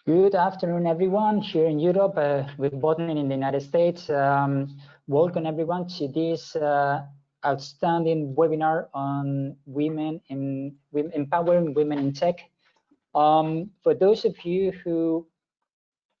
Good afternoon, everyone here in Europe, with Bodmin in the United States. Welcome, everyone, to this outstanding webinar on empowering women in tech. For those of you who,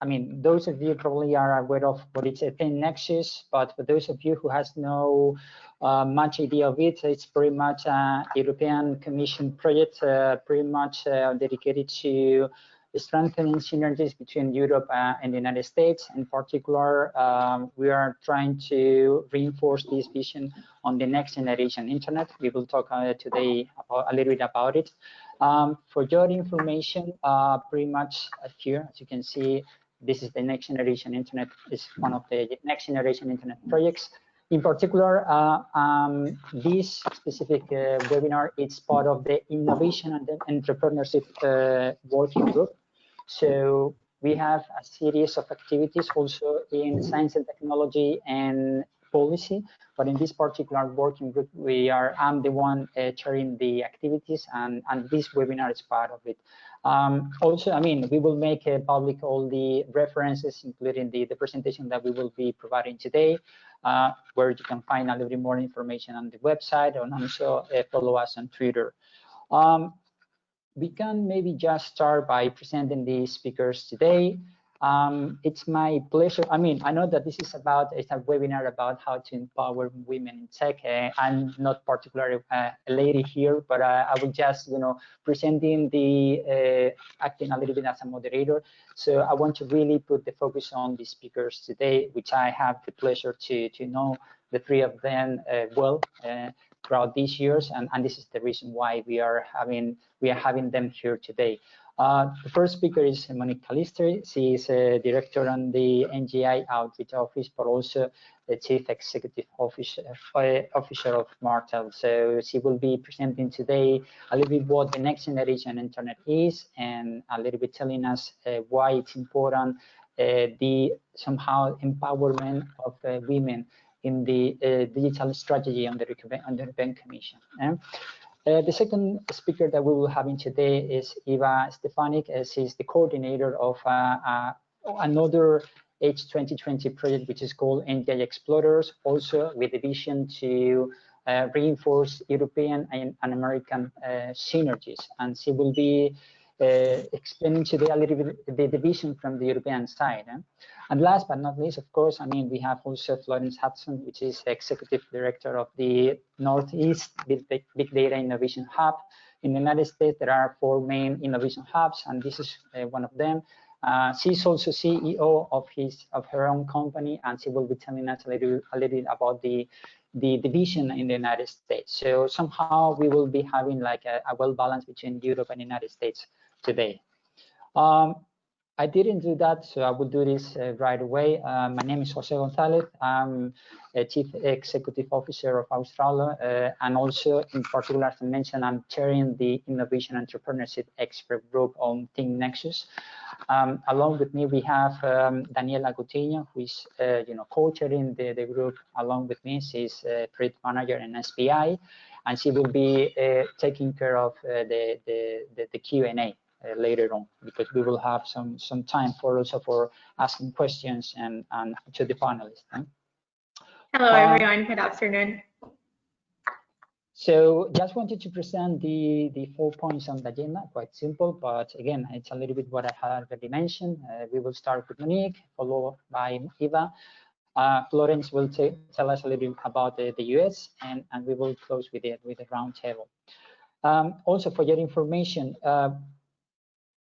those of you probably are aware of what it's a NEXUS, but for those of you who has no much idea of it, it's pretty much a European Commission project, pretty much dedicated to strengthening synergies between Europe and the United States. In particular, we are trying to reinforce this vision on the next generation internet. We will talk today a little bit about it. For your information, pretty much here, as you can see, this is the next generation internet. Is one of the next generation internet projects. In particular, this specific webinar is part of the Innovation and Entrepreneurship Working Group. So we have a series of activities also in science and technology and policy, but in this particular working group, I'm the one chairing the activities, and this webinar is part of it. Also, we will make public all the references, including the presentation that we will be providing today, where you can find a little bit more information on the website, and also follow us on Twitter. We can maybe just start by presenting the speakers today. It's my pleasure. I know that this is it's a webinar about how to empower women in tech. I'm not particularly a lady here, but I will just, presenting acting a little bit as a moderator. So I want to really put the focus on the speakers today, which I have the pleasure to know the three of them well throughout these years, and this is the reason why we are having them here today. The first speaker is Monique Callister. She is a director on the NGI Outreach Office, but also the Chief Executive Officer of Martel. So she will be presenting today a little bit what the next generation internet is, and a little bit telling us why it's important, the somehow empowerment of women in the digital strategy under the European Commission. The second speaker that we will have in today is Eva Stefanik. She's the coordinator of another H2020 project, which is called NGI Explorers, also with the vision to reinforce European and American synergies. And she will be explaining today a little bit the vision from the European side. And last but not least, of course, we have also Florence Hudson, which is Executive Director of the Northeast Big Data Innovation Hub. In the United States, there are 4 main innovation hubs, and this is one of them. She's also CEO of her own company, and she will be telling us a little bit about the division in the United States. So somehow we will be having like a well balance between Europe and the United States today. I didn't do that, so I will do this right away. My name is Jose Gonzalez. I'm a Chief Executive Officer of Australia, and also in particular, as I mentioned, I'm chairing the Innovation Entrepreneurship Expert Group on Think Nexus. Along with me, we have Daniela Coutinho, who is co-chairing the group along with me. She's a project manager in SPI, and she will be taking care of the Q&A later on, because we will have some time for asking questions and to the panelists. Hello, everyone. Good afternoon. So just wanted to present the 4 points on the agenda. Quite simple, but again, it's a little bit what I had already mentioned. We will start with Monique, followed by Eva. Florence will tell us a little bit about the US, and we will close with the roundtable. Also, for your information,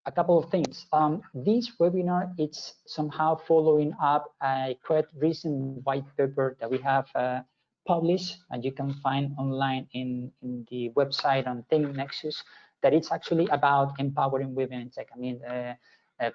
a couple of things. This webinar, it's somehow following up a quite recent white paper that we have published, and you can find online in the website on Think Nexus, that it's actually about empowering women in tech.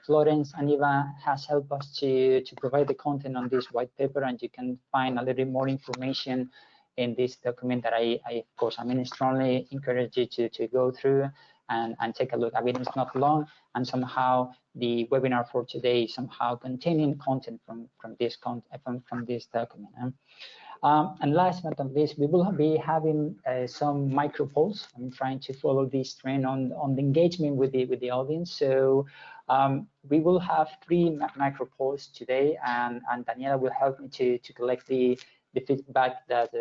Florence and Eva has helped us to provide the content on this white paper, and you can find a little bit more information in this document that I of course, strongly encourage you to go through and take a look. It's not long, and somehow the webinar for today is somehow containing content from this document. And last but not least, we will be having some micro polls. I'm trying to follow this trend on the engagement with the audience. So we will have 3 micro polls today, and Daniela will help me to collect the feedback that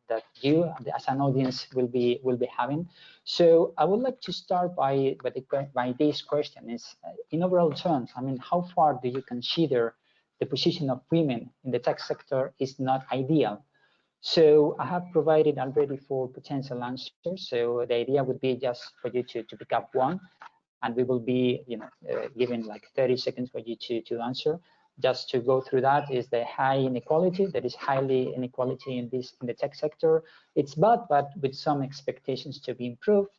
that you as an audience will be having. So I would like to start by this question: is in overall terms, I mean, how far do you consider the position of women in the tech sector is not ideal? So I have provided already 4 potential answers. So the idea would be just for you to pick up one, and we will be, giving like 30 seconds for you to answer. Just to go through that is the high inequality. There is highly inequality in the tech sector. It's bad, but with some expectations to be improved.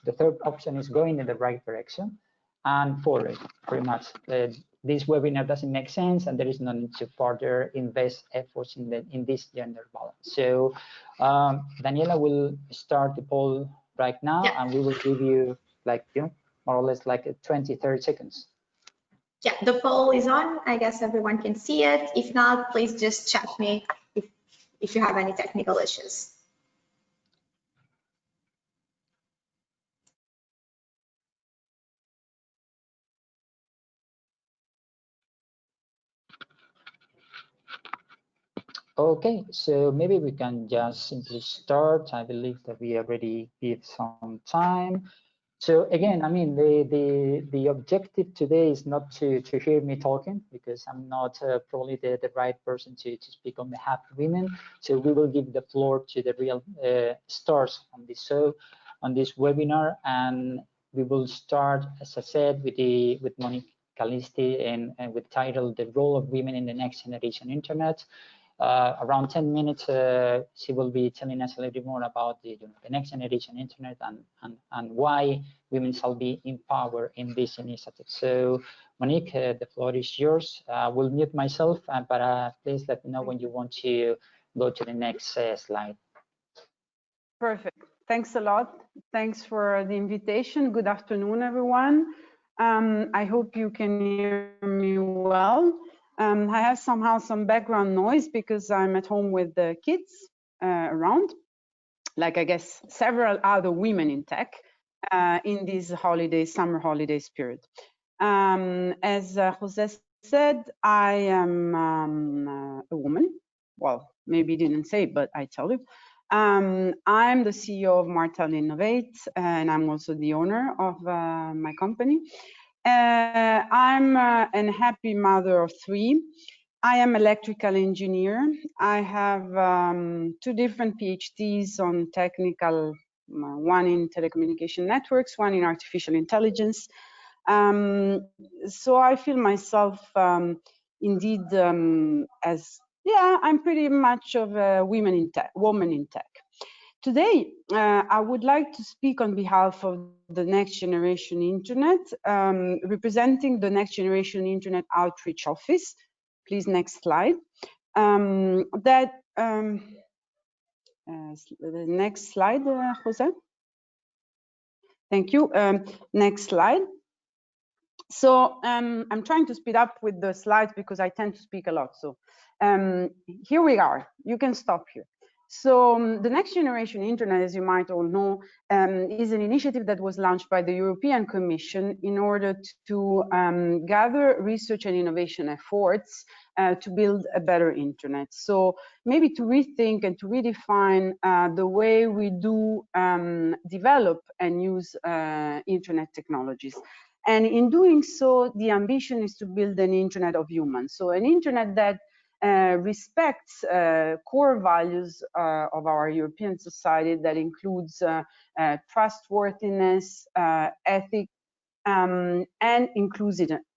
The third option is going in the right direction. And four, pretty much, this webinar doesn't make sense, and there is no need to further invest efforts in this gender balance. So Daniela will start the poll right now, yeah, and we will give you like, more or less like 20, 30 seconds. Yeah, the poll is on. I guess everyone can see it. If not, please just chat me if you have any technical issues. Okay, so maybe we can just simply start. I believe that we already give some time. So again, I mean, the objective today is not to hear me talking, because I'm not probably the right person to speak on behalf of women. So we will give the floor to the real stars on this show, on this webinar, and we will start, as I said, with Monique Calisti and with title "The Role of Women in the Next Generation Internet." Around 10 minutes, she will be telling us a little bit more about the next generation internet and why women shall be empowered in this initiative. So, Monique, the floor is yours. We'll mute myself, but please let me know when you want to go to the next slide. Perfect. Thanks a lot. Thanks for the invitation. Good afternoon, everyone. I hope you can hear me well. I have somehow some background noise because I'm at home with the kids around, like I guess several other women in tech in this summer holidays period. As Jose said, I am a woman. Well, maybe didn't say, but I tell you. I'm the CEO of Martel Innovate, and I'm also the owner of my company. I'm a happy mother of 3. I am electrical engineer. I have 2 different PhDs on technical, one in telecommunication networks, one in artificial intelligence. So I feel myself indeed as, yeah, I'm pretty much of a woman in tech. Today, I would like to speak on behalf of the Next Generation Internet, representing the Next Generation Internet Outreach Office. Please, next slide. The next slide, Jose. Thank you. Next slide. So I'm trying to speed up with the slides because I tend to speak a lot. So here we are. You can stop here. So the Next Generation Internet, as you might all know, is an initiative that was launched by the European Commission in order to gather research and innovation efforts to build a better internet. So maybe to rethink and to redefine the way we do develop and use internet technologies. And in doing so, the ambition is to build an internet of humans. So an internet that respects core values of our European society, that includes trustworthiness, ethics, and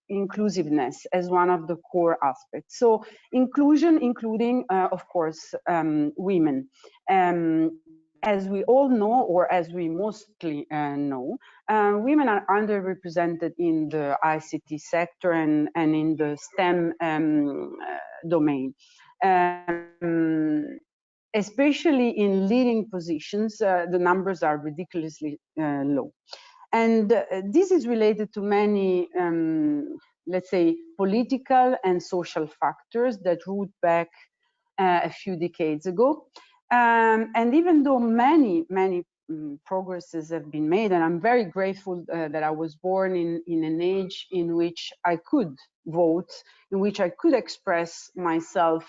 inclusiveness as one of the core aspects. So inclusion, including, of course, women. As we all know, or as we mostly know, women are underrepresented in the ICT sector and in the STEM domain. Especially in leading positions, the numbers are ridiculously low. And this is related to many, let's say, political and social factors that root back a few decades ago. And even though many progresses have been made, and I'm very grateful that I was born in an age in which I could vote, in which I could express myself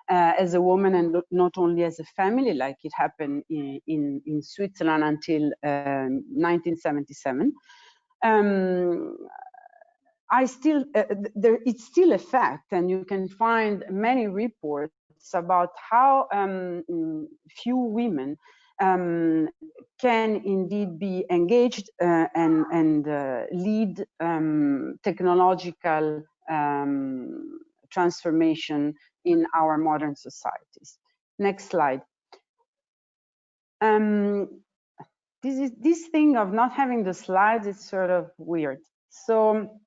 as a woman and not only as a family, like it happened in Switzerland until 1977. It's still a fact, and you can find many reports about how few women can indeed be engaged and lead technological transformation in our modern societies. Next slide. This thing of not having the slides is sort of weird. So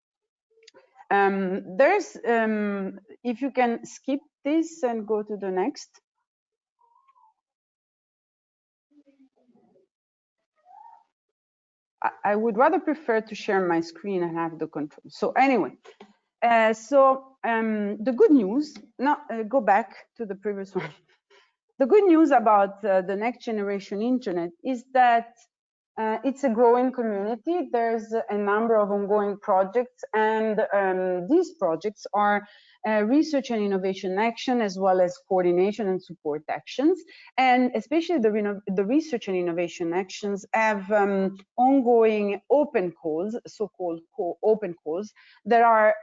there's, if you can skip this and go to the next. I would rather prefer to share my screen and have the control. So anyway, the good news, now go back to the previous one. The good news about the next generation internet is that it's a growing community. There's a number of ongoing projects, and these projects are research and innovation action, as well as coordination and support actions. And especially the research and innovation actions have ongoing open calls, so-called open calls, that are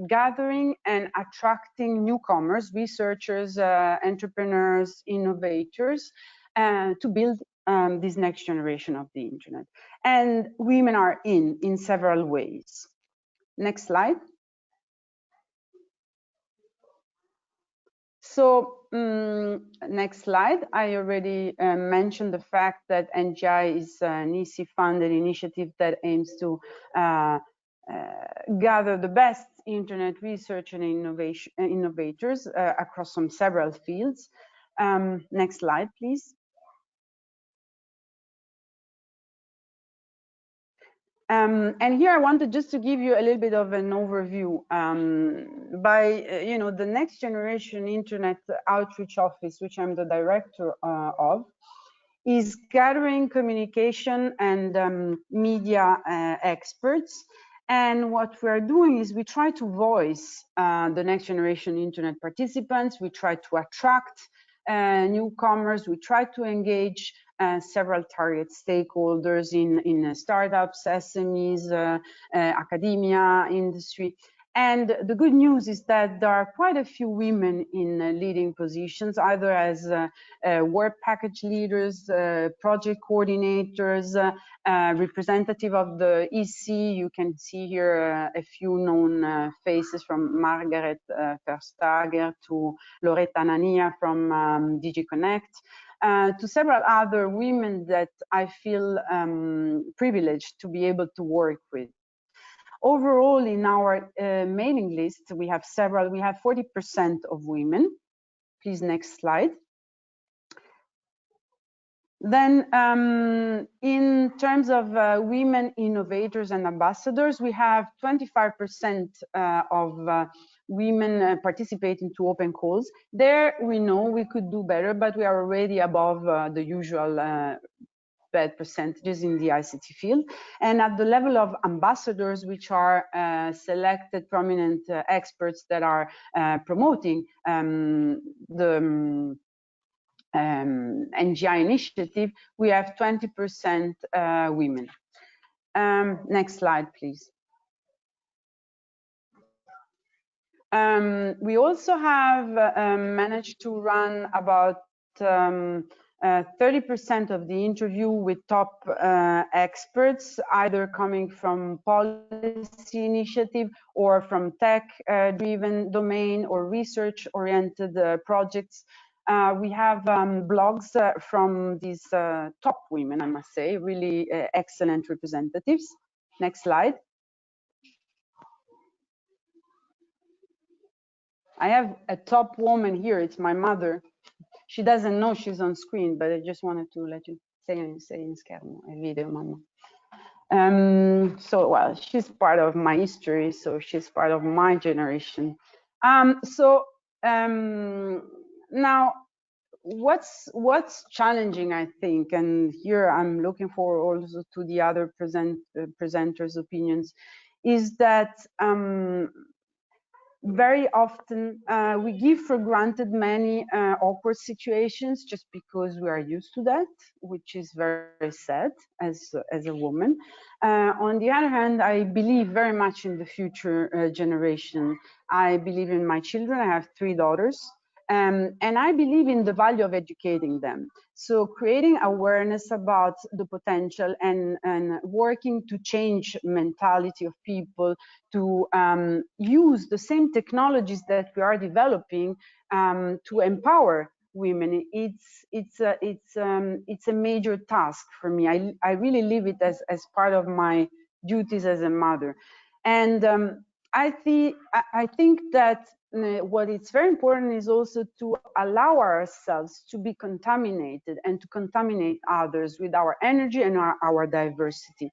gathering and attracting newcomers, researchers, entrepreneurs, innovators, to build this next generation of the internet. And women are in several ways. Next slide. So next slide. I already mentioned the fact that NGI is an EC-funded initiative that aims to gather the best internet research and innovators across several fields. Next slide, please. And here I wanted just to give you a little bit of an overview. The Next Generation Internet Outreach Office, which I'm the director of, is gathering communication and media experts. And what we are doing is we try to voice the next generation internet participants. We try to attract newcomers. We try to engage several target stakeholders in startups, SMEs, academia, industry. And the good news is that there are quite a few women in leading positions, either as work package leaders, project coordinators, representative of the EC. You can see here a few known faces, from Margaret Verstager to Loretta Nania from DG Connect, to several other women that I feel privileged to be able to work with. Overall, in our mailing list, we have 40% of women. Please, next slide. Then in terms of women innovators and ambassadors, we have 25% of women participating to open calls. There we know we could do better, but we are already above the usual bad percentages in the ICT field. And at the level of ambassadors, which are selected prominent experts that are promoting the NGI initiative, we have 20% women. Next slide, please. We also have managed to run about 30% of the interview with top experts, either coming from policy initiative or from tech-driven domain or research-oriented projects. We have blogs from these top women, I must say, really excellent representatives. Next slide. I have a top woman here. It's my mother. She doesn't know she's on screen, but I just wanted to let you say in schermo, a video, mama. So, well, she's part of my history, so she's part of my generation. Now, what's challenging, I think, and here I'm looking forward also to the other presenters' opinions, is that very often we give for granted many awkward situations just because we are used to that, which is very sad as a woman. On the other hand, I believe very much in the future generation. I believe in my children. I have 3 daughters. And I believe in the value of educating them. So creating awareness about the potential and working to change mentality of people, to use the same technologies that we are developing to empower women. It's a major task for me. I really live it as part of my duties as a mother. And I think that what is very important is also to allow ourselves to be contaminated and to contaminate others with our energy and our diversity,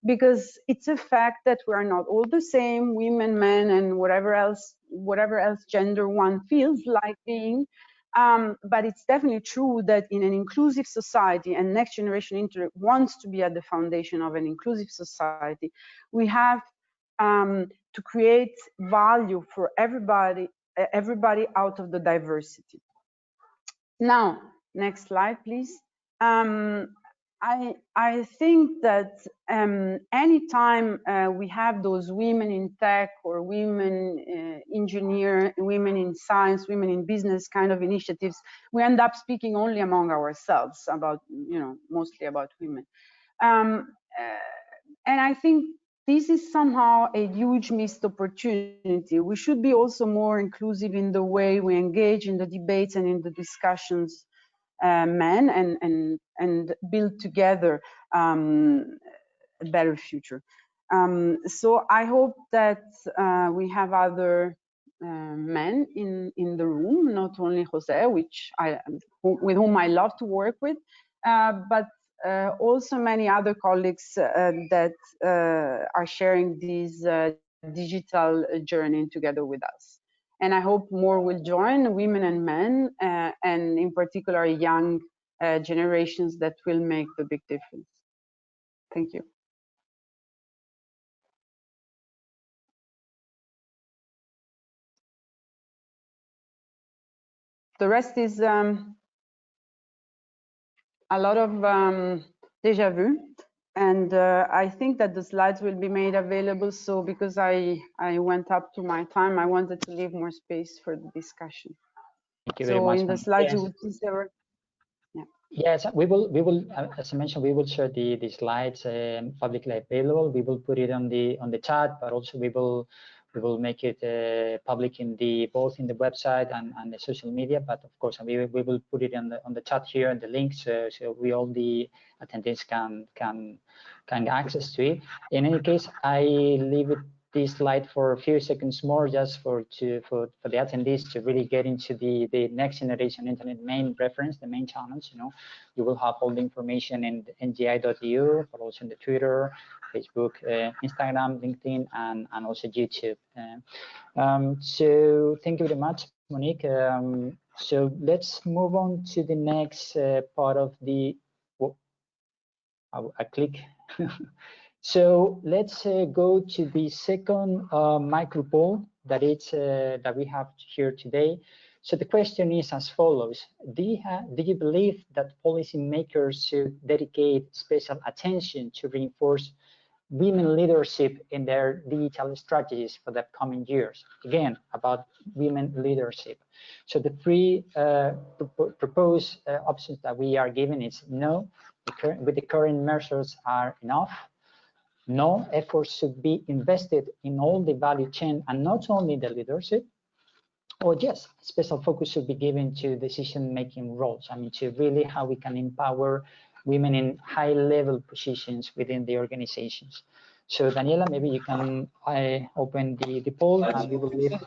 because it's a fact that we are not all the same, women, men, and whatever else gender one feels like being. But it's definitely true that in an inclusive society, and Next Generation Internet wants to be at the foundation of an inclusive society, we have to create value for everybody out of the diversity. Now, next slide, please. I think that anytime we have those women in tech or women engineer, women in science, women in business kind of initiatives, we end up speaking only among ourselves about, mostly about women. And I think this is somehow a huge missed opportunity. We should be also more inclusive in the way we engage in the debates and in the discussions, men, and build together a better future. So I hope that we have other men in the room, not only Jose, with whom I love to work with, but also many other colleagues that are sharing this digital journey together with us. And I hope more will join, women and men, and in particular young generations that will make the big difference. Thank you. The rest is a lot of déjà vu. And I think that the slides will be made available. So because I went up to my time, I wanted to leave more space for the discussion. Thank you very much. So in the slides, yes. you will see several. Yeah. Yes, we will, as I mentioned, we will share the slides publicly available. We will put it on the chat, but also we will make it public in both in the website and the social media. But of course, we will put it on the chat here and the links, so we all the attendees can access to it. In any case, I leave this slide for a few seconds more, just for the attendees to really get into the Next Generation Internet main reference, the main channels. You will have all the information in ngi.eu, but also in the Twitter, Facebook, Instagram, LinkedIn, and also YouTube. So thank you very much, Monique. So let's move on to the next part of the. I click. So let's go to the second micro poll that we have here today. So the question is as follows: Do you believe that policymakers should dedicate special attention to reinforce women leadership in their digital strategies for the coming years? Again, about women leadership. So the three proposed options that we are given is no, with the current measures are enough. No, efforts should be invested in all the value chain and not only the leadership. Or yes, special focus should be given to decision-making roles. I mean, to really how we can empower women in high-level positions within the organizations. So Daniela, maybe you can open the poll and we will leave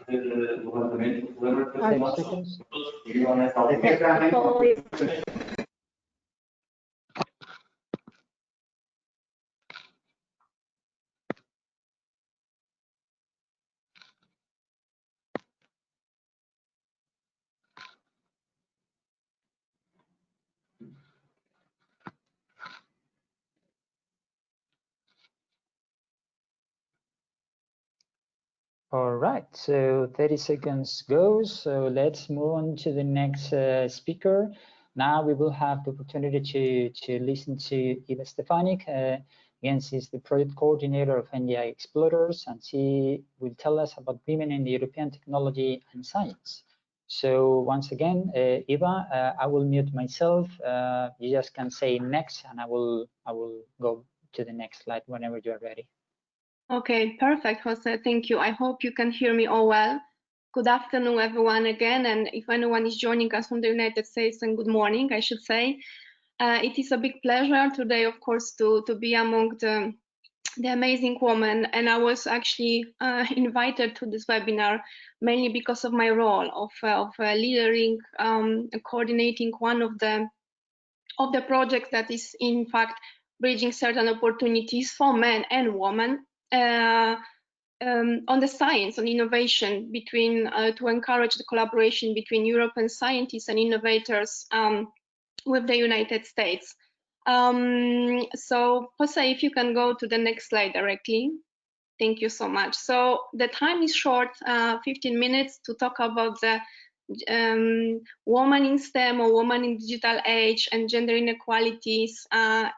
30 seconds. All right, so 30 seconds goes. So let's move on to the next speaker. Now we will have the opportunity to listen to Eva Stefanik. Again, she's the project coordinator of NDI Explorers, and she will tell us about women in European technology and science. So once again, Eva, I will mute myself. You just can say next, and I will go to the next slide whenever you are ready. Okay, perfect, Jose. Thank you. I hope you can hear me all well. Good afternoon, everyone, again. And if anyone is joining us from the United States, then good morning, I should say. It is a big pleasure today, of course, to be among the amazing women. And I was actually invited to this webinar mainly because of my role of leading, coordinating one of the projects that is, in fact, bridging certain opportunities for men and women. On the science and innovation between to encourage the collaboration between European scientists and innovators with the United States. So Jose, if you can go to the next slide directly. Thank you so much. So the time is short, 15 minutes to talk about the woman in STEM or woman in digital age and gender inequalities.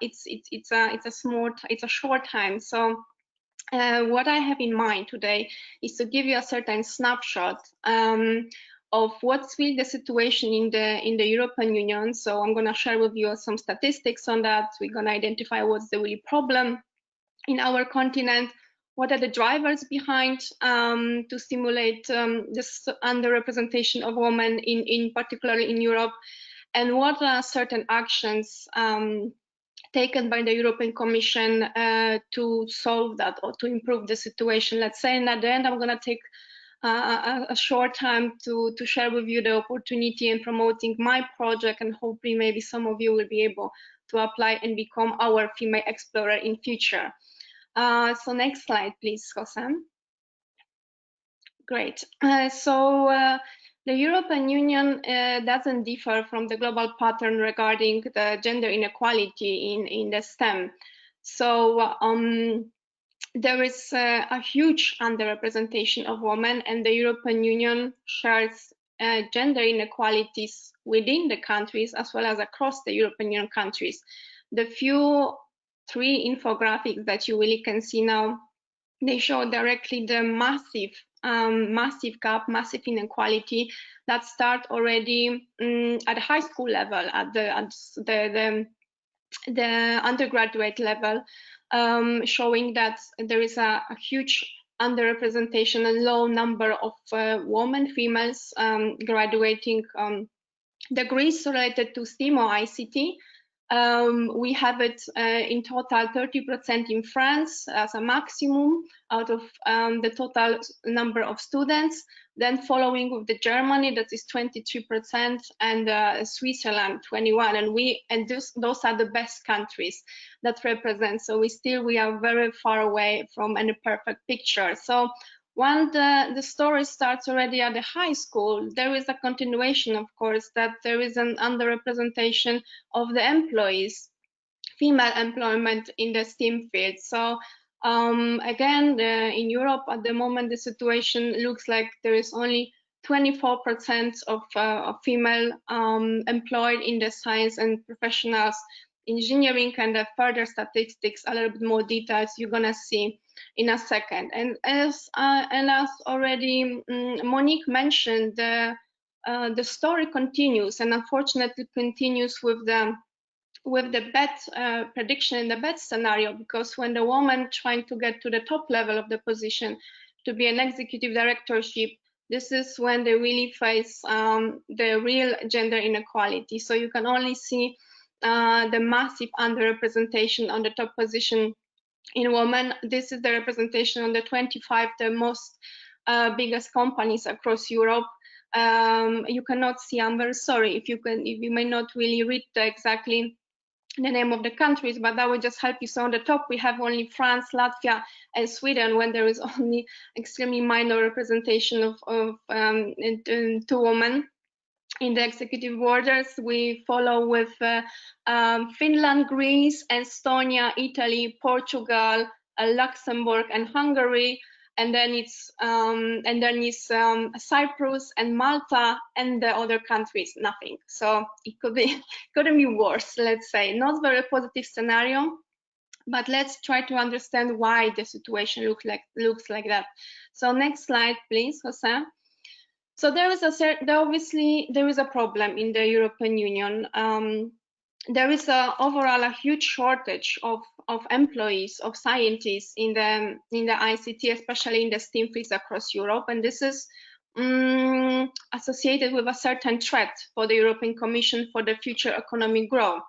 It's a short time. So what I have in mind today is to give you a certain snapshot of what's really the situation in the European Union. So I'm going to share with you some statistics on that. We're going to identify what's the really problem in our continent, what are the drivers behind to stimulate this underrepresentation of women in particular in Europe, and what are certain actions taken by the European Commission to solve that or to improve the situation, let's say. And at the end, I'm going to take a short time to share with you the opportunity in promoting my project, and hopefully maybe some of you will be able to apply and become our female explorer in future. So next slide, please, Jose. Great. The European Union doesn't differ from the global pattern regarding the gender inequality in the STEM. So there is a huge underrepresentation of women, and the European Union shares gender inequalities within the countries as well as across the European Union countries. The three infographics that you really can see now, they show directly the massive gap, massive inequality that start already at high school level, at the undergraduate level, showing that there is a huge underrepresentation and low number of women, females graduating degrees related to STEM or ICT. We have it in total 30% in France as a maximum out of the total number of students. Then following with the Germany, that is 23%, and Switzerland 21%. And those are the best countries that represent. So we are very far away from any perfect picture. So when the story starts already at the high school, there is a continuation, of course, that there is an underrepresentation of the employees, female employment in the STEM field. So again, in Europe at the moment, the situation looks like there is only 24% of female employed in the science and professionals, engineering, and the further statistics, a little bit more details you're gonna see in a second. And as already Monique mentioned, the story continues, and unfortunately continues with the bad prediction, the bad scenario, because when the woman trying to get to the top level of the position to be an executive directorship, this is when they really face the real gender inequality. So you can only see the massive underrepresentation on the top position in women. This is the representation on the 25 the most biggest companies across Europe. You cannot see, I'm very sorry if you may not really read exactly the name of the countries, but that will just help you. So on the top we have only France, Latvia, and Sweden, when there is only extremely minor representation of 2 women in the executive borders. We follow with Finland, Greece, Estonia, Italy, Portugal, Luxembourg, and Hungary. and then it's Cyprus and Malta, and the other countries nothing. So it couldn't be worse, let's say. Not very positive scenario, but let's try to understand why the situation looks like that. So next slide, please, Jose. So obviously there is a problem in the European Union. There is overall a huge shortage of employees, of scientists in the ICT, especially in the STEM fields across Europe, and this is associated with a certain threat for the European Commission for the future economic growth.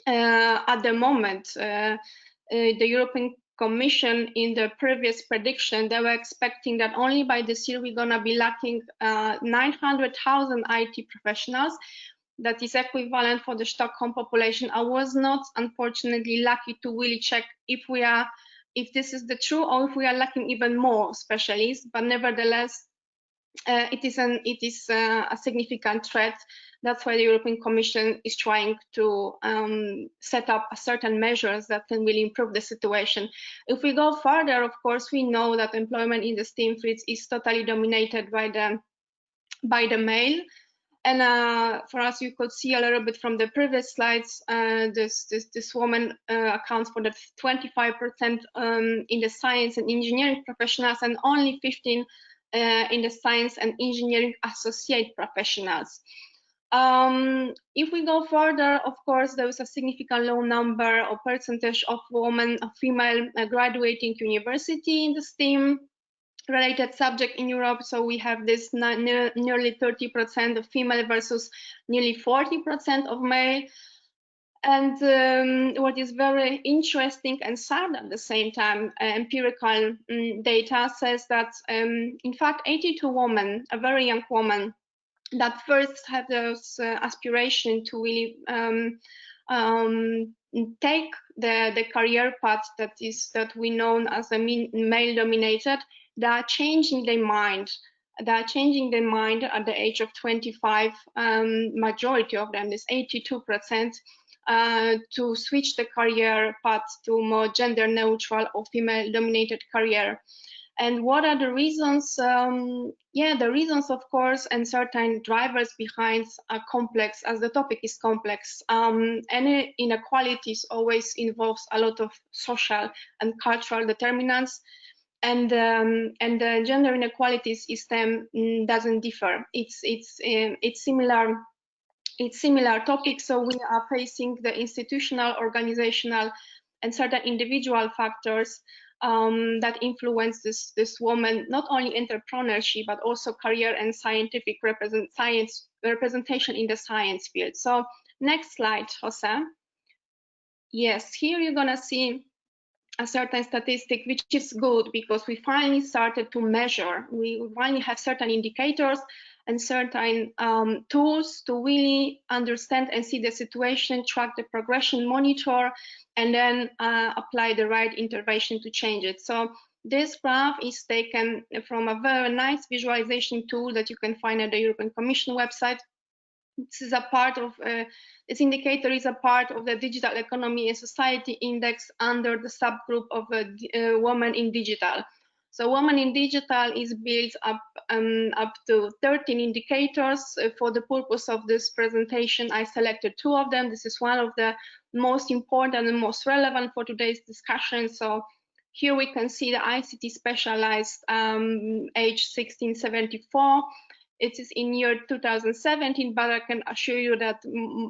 At the moment, the European Commission, in the previous prediction, they were expecting that only by this year we're gonna be lacking 900,000 IT professionals. That is equivalent for the Stockholm population. I was not, unfortunately, lucky to really check if this is the true, or if we are lacking even more specialists. But nevertheless, it is a significant threat. That's why the European Commission is trying to set up certain measures that can really improve the situation. If we go further, of course, we know that employment in the STEM fields is totally dominated by the male. And for us, you could see a little bit from the previous slides, this woman accounts for the 25% in the science and engineering professionals, and only 15% in the science and engineering associate professionals. If we go further, of course, there is a significant low number or percentage of women, female graduating university in the STEM related subject in Europe. So we have this nearly 30% of female versus nearly 40% of male. And what is very interesting and sad at the same time, empirical data says that in fact 82 women, a very young woman, that first had this aspiration to really take the career path that we know as a male dominated, they are changing their mind. They are changing their mind at the age of 25. Majority of them is 82%. To switch the career path to more gender neutral or female dominated career. And what are the reasons? The reasons, of course, and certain drivers behind are complex, as the topic is complex. Any inequalities always involves a lot of social and cultural determinants, and the gender inequalities system doesn't differ. It's similar. It's similar topics, so we are facing the institutional, organizational, and certain individual factors that influence this woman, not only entrepreneurship, but also career and scientific representation in the science field. So next slide, Jose. Yes, here you're gonna see a certain statistic, which is good because we finally started to measure. We finally have certain indicators and certain tools to really understand and see the situation, track the progression, monitor, and then apply the right intervention to change it. So this graph is taken from a very nice visualization tool that you can find at the European Commission website. This is a part of, this indicator is a part of the Digital Economy and Society Index under the subgroup of Women in Digital. So Women in Digital is built up to 13 indicators. For the purpose of this presentation, I selected 2 of them. This is one of the most important and most relevant for today's discussion. So here we can see the ICT specialized age 1674. It is in year 2017, but I can assure you that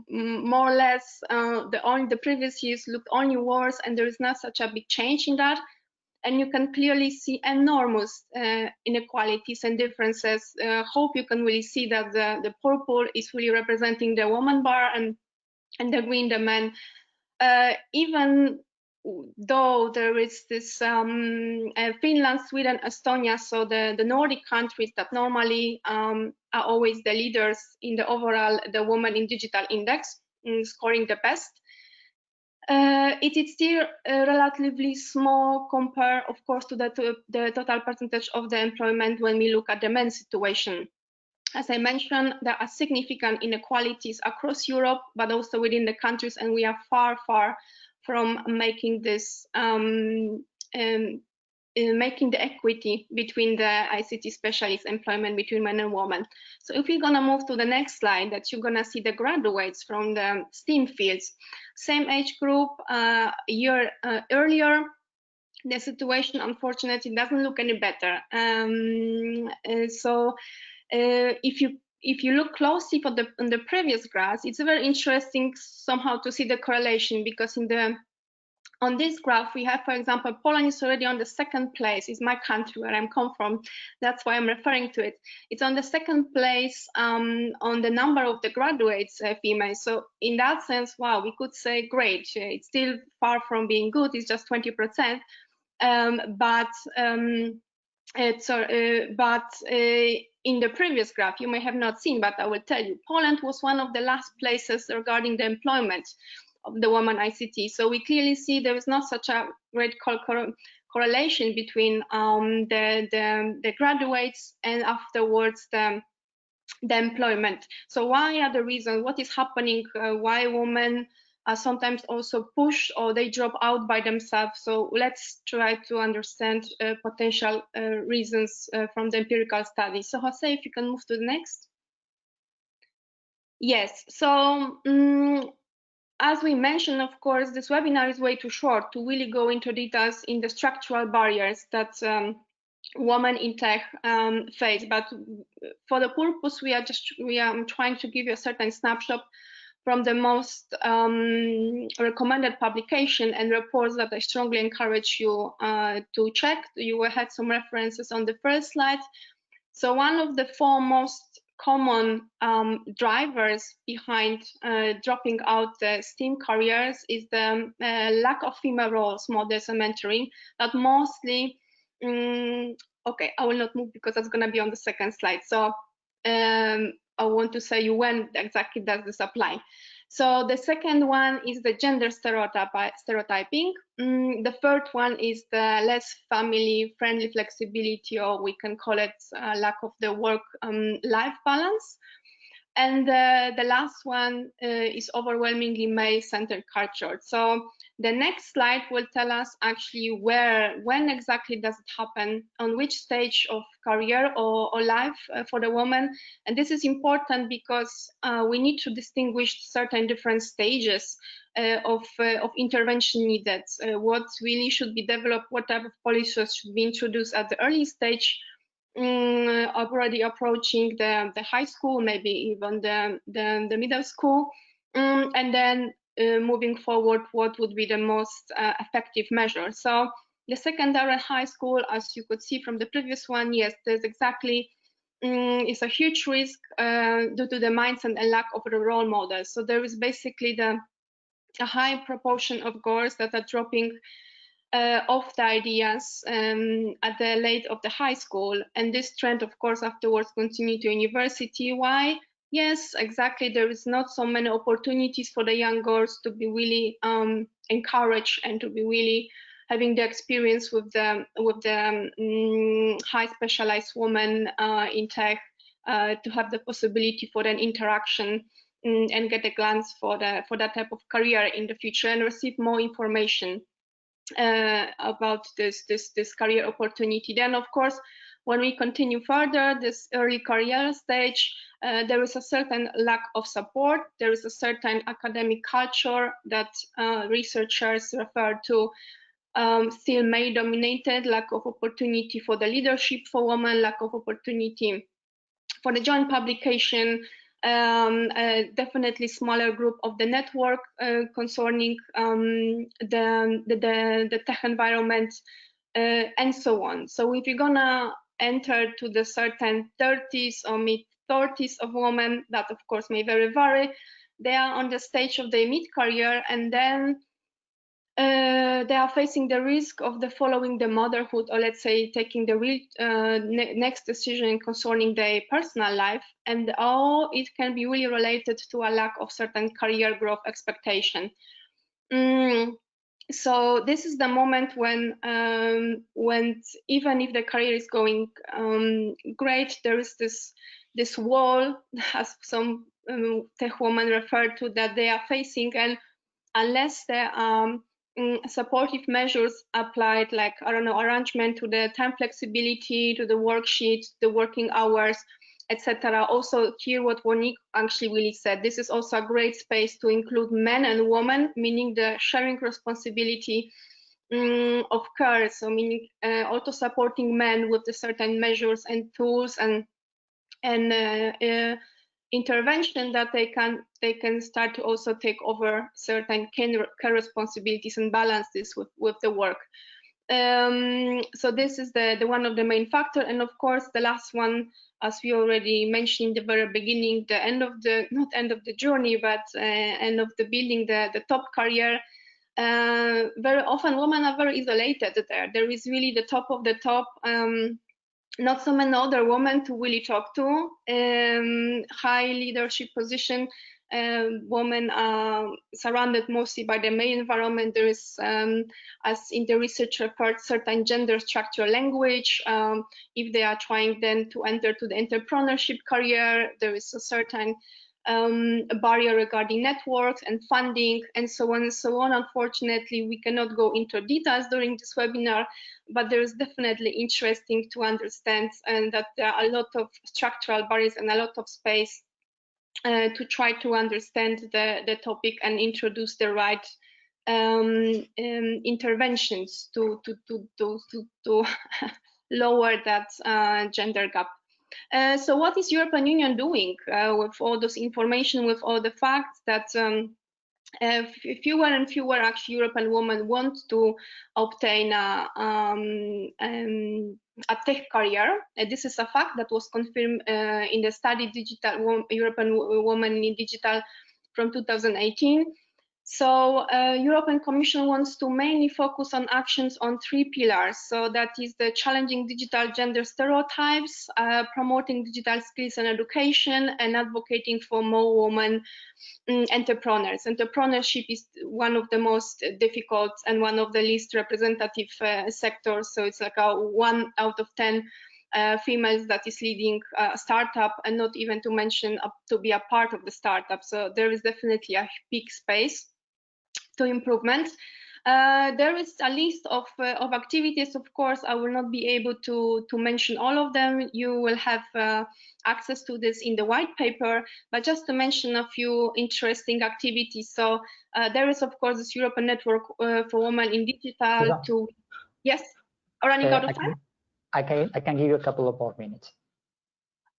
more or less the previous years looked only worse, and there is not such a big change in that. And you can clearly see enormous inequalities and differences. Hope you can really see that the purple is really representing the woman bar, and the green the men. Even though there is this Finland, Sweden, Estonia, so the Nordic countries that normally are always the leaders in the overall the Women in Digital Index, scoring the best. It is still relatively small compared, of course, to the total percentage of the employment when we look at the men's situation. As I mentioned, there are significant inequalities across Europe, but also within the countries, and we are far, far from making this making the equity between the ICT specialist employment between men and women. So if we're gonna move to the next slide, that you're gonna see the graduates from the STEAM fields, same age group, a year earlier. The situation, unfortunately, doesn't look any better. If you look closely on the previous graphs, it's very interesting somehow to see the correlation, because on this graph we have, for example, Poland is already on the second place. It's my country where I'm come from. That's why I'm referring to it. It's on the second place on the number of the graduates females. So in that sense, wow, we could say great. It's still far from being good. It's just 20%. But in the previous graph, you may have not seen, but I will tell you, Poland was one of the last places regarding the employment of the woman ICT. So we clearly see there is not such a great correlation between the graduates and afterwards the employment. So why are the reasons? What is happening? Why women are sometimes also pushed or they drop out by themselves? So let's try to understand potential reasons from the empirical studies. So Jose, if you can move to the next. Yes, so as we mentioned, of course, this webinar is way too short to really go into details in the structural barriers that women in tech face. But for the purpose, we are trying to give you a certain snapshot from the most recommended publication and reports that I strongly encourage you to check. You had some references on the first slide. So one of the four most common drivers behind dropping out the STEAM careers is the lack of female roles models and mentoring, that mostly, okay, I will not move because that's going to be on the second slide. So I want to say you when exactly does this apply. So the second one is the gender stereotyping. The third one is the less family-friendly flexibility, or we can call it lack of the work-life balance. And the last one is overwhelmingly male-centered culture. So the next slide will tell us actually when exactly does it happen, on which stage of career or life for the woman. And this is important because we need to distinguish certain different stages of intervention needed. What really should be developed, what type of policies should be introduced at the early stage, already approaching the high school, maybe even the middle school, and then moving forward, what would be the most effective measure. So the secondary high school, as you could see from the previous one, yes, there's exactly, it's a huge risk due to the mindset and lack of a role model. So there is basically a high proportion of girls that are dropping off the ideas at the late of the high school, and this trend of course afterwards continue to university. Why? Yes, exactly, there is not so many opportunities for the young girls to be really encouraged and to be really having the experience with the high specialized women in tech, to have the possibility for an interaction and get a glance for that type of career in the future and receive more information about this career opportunity. Then of course, when we continue further this early career stage, there is a certain lack of support. There is a certain academic culture that researchers refer to, still male dominated, lack of opportunity for the leadership for women, lack of opportunity for the joint publication, definitely smaller group of the network concerning the tech environment, and so on. So if you're gonna enter to the certain 30s or mid-30s of women, that of course may vary, they are on the stage of their mid-career, and then they are facing the risk of following the motherhood, or let's say taking the real next decision concerning their personal life, and it can be really related to a lack of certain career growth expectation. So this is the moment when even if the career is going great, there is this wall, as some tech women refer to, that they are facing, and unless they are supportive measures applied, like, I don't know, arrangement to the time flexibility, to the worksheet, the working hours, etc. Also here, what Monique actually really said, this is also a great space to include men and women, meaning the sharing responsibility of care, so meaning also supporting men with the certain measures and tools and intervention that they can start to also take over certain care responsibilities and balance this with the work. So this is the one of the main factor, and of course the last one, as we already mentioned in the very beginning, the end of the, not end of the journey, but end of the building the top career. Very often women are very isolated there. There is really the top of the top, not so many other women to really talk to. High leadership position, women are surrounded mostly by the male environment. There is, as in the research report, certain gender structural language. If they are trying then to enter to the entrepreneurship career, there is a certain a barrier regarding networks and funding and so on and so on. Unfortunately, we cannot go into details during this webinar, but there is definitely interesting to understand and that there are a lot of structural barriers and a lot of space to try to understand the topic and introduce the right interventions to lower that gender gap. So what is European Union doing with all this information, with all the facts that fewer and fewer actually European women want to obtain a tech career? This is a fact that was confirmed in the study Digital European Women in Digital from 2018. So European Commission wants to mainly focus on actions on 3 pillars. So that is the challenging digital gender stereotypes, promoting digital skills and education, and advocating for more women entrepreneurs. Entrepreneurship is one of the most difficult and one of the least representative sectors. So it's like a 1 out of 10 females that is leading a startup, and not even to mention to be a part of the startup. So there is definitely a big space to improvement. There is a list of activities. Of course, I will not be able to mention all of them. You will have access to this in the white paper, but just to mention a few interesting activities. So there is, of course, this European Network for Women in Digital. Yes, running out of time? I can give you a couple of more minutes.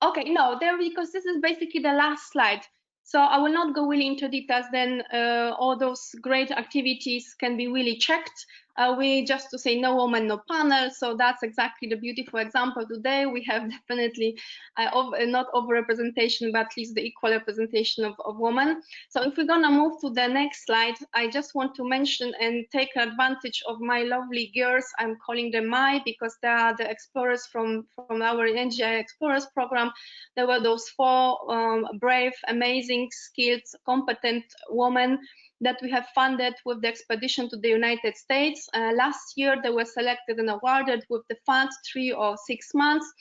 Okay, no, there, because this is basically the last slide. So I will not go really into details. Then all those great activities can be really checked. We just to say no woman, no panel. So that's exactly the beautiful example today. We have definitely not overrepresentation, but at least the equal representation of women. So if we're gonna move to the next slide, I just want to mention and take advantage of my lovely girls. I'm calling them my, because they are the explorers from our NGI Explorers program. There were those 4 brave, amazing, skilled, competent women that we have funded with the expedition to the United States. Last year, they were selected and awarded with the fund 3 or 6 months.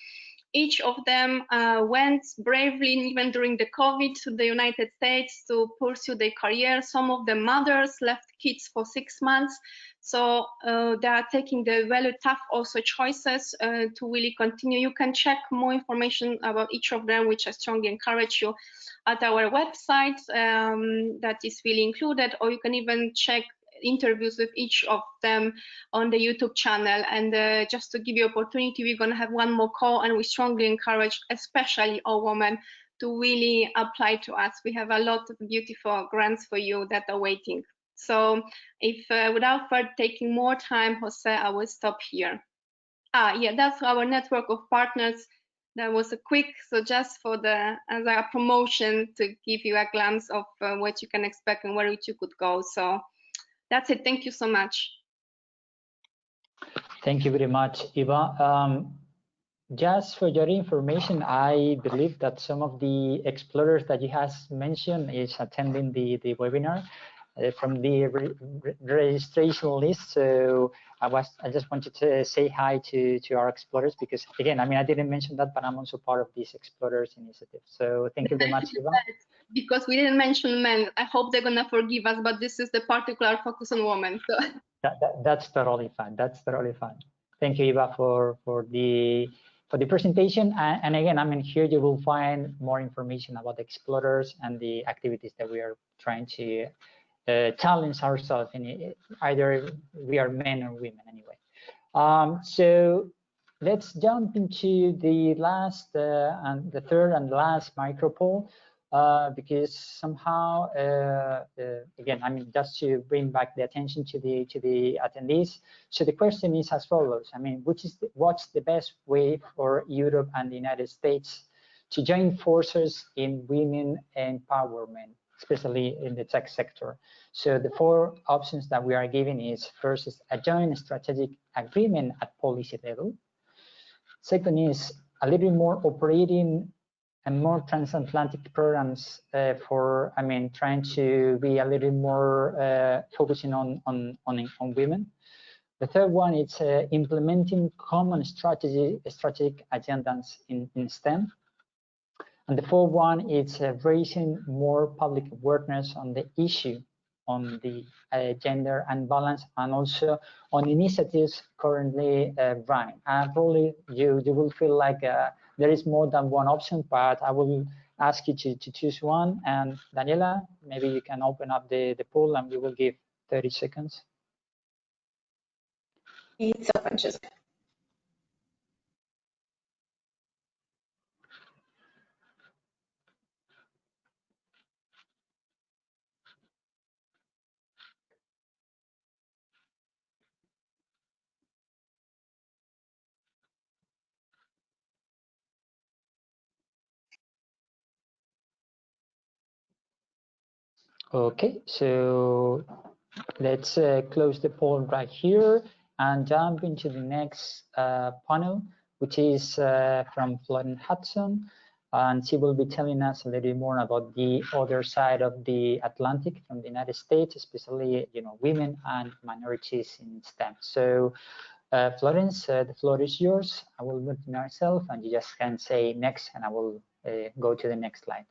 Each of them went bravely, even during the COVID, to the United States to pursue their career. Some of the mothers left kids for 6 months. So they are taking the very tough also choices to really continue. You can check more information about each of them, which I strongly encourage you, at our website that is really included, or you can even check interviews with each of them on the YouTube channel. And just to give you opportunity, we're going to have one more call, and we strongly encourage, especially all women, to really apply to us. We have a lot of beautiful grants for you that are waiting. So if without further taking more time, Jose, I will stop here. Yeah, that's our network of partners. That was a quick, so just for the as a promotion to give you a glance of what you can expect and where you could go. So that's it. Thank you so much. Thank you very much, Eva. Just for your information, I believe that some of the explorers that you have mentioned is attending the webinar. from the registration list. So I just wanted to say hi to our explorers, because again, I mean, I didn't mention that, but I'm also part of this Explorers Initiative. So thank you very much, Eva. Because we didn't mention men. I hope they're gonna forgive us, but this is the particular focus on women. So. That's totally fine. That's totally fine. Thank you, Eva, for the presentation. And again, I mean, here you will find more information about the explorers and the activities that we are trying to challenge ourselves in, either we are men or women anyway. So let's jump into the last and the third and last micro poll, because somehow again, I mean, just to bring back the attention to the attendees. So the question is as follows. I mean, what's the best way for Europe and the United States to join forces in women empowerment, especially in the tech sector? So the 4 options that we are giving is: first is a joint strategic agreement at policy level. Second is a little bit more operating and more transatlantic programs for, I mean, trying to be a little more focusing on women. The third one is implementing common strategic agendas in STEM. And the fourth one is raising more public awareness on the issue, on the gender imbalance, and also on initiatives currently running. And probably you will feel like there is more than one option, but I will ask you to choose one. And Daniela, maybe you can open up the poll, and we will give 30 seconds. It's open, just. Okay, so let's close the poll right here and jump into the next panel, which is from Florence Hudson, and she will be telling us a little bit more about the other side of the Atlantic from the United States, especially, you know, women and minorities in STEM. So Florence, the floor is yours. I will mute myself, and you just can say next, and I will go to the next slide.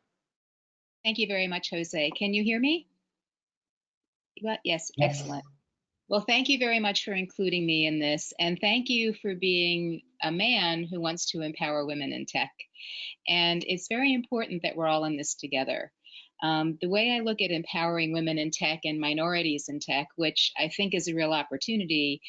Thank you very much, Jose. Can you hear me? Yes, excellent. Well, thank you very much for including me in this, and thank you for being a man who wants to empower women in tech. And it's very important that we're all in this together. The way I look at empowering women in tech and minorities in tech, which I think is a real opportunity,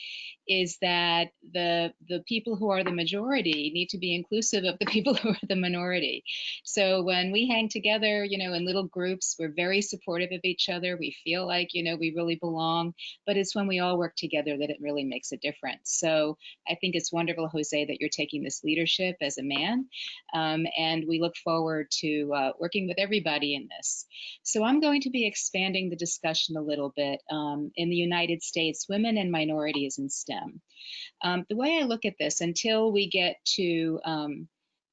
is that the people who are the majority need to be inclusive of the people who are the minority. So when we hang together, you know, in little groups, we're very supportive of each other. We feel like, you know, we really belong, but it's when we all work together that it really makes a difference. So I think it's wonderful, Jose, that you're taking this leadership as a man, and we look forward to working with everybody in this. So I'm going to be expanding the discussion a little bit in the United States, women and minorities in STEM. The way I look at this, until we get to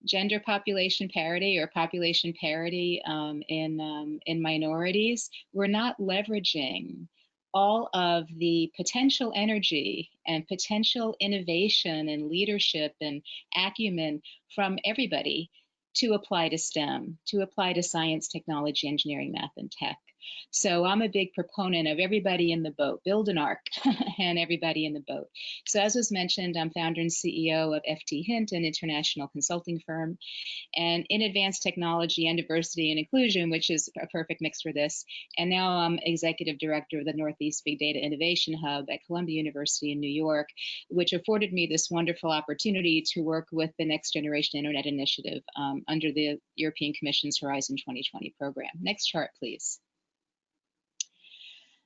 gender population parity or population parity in minorities, we're not leveraging all of the potential energy and potential innovation and leadership and acumen from everybody to apply to STEM, to apply to science, technology, engineering, math, and tech. So I'm a big proponent of everybody in the boat, build an ark, and everybody in the boat. So as was mentioned, I'm founder and CEO of FT Hint, an international consulting firm, and in advanced technology and diversity and inclusion, which is a perfect mix for this. And now I'm executive director of the Northeast Big Data Innovation Hub at Columbia University in New York, which afforded me this wonderful opportunity to work with the Next Generation Internet Initiative under the European Commission's Horizon 2020 program. Next chart, please.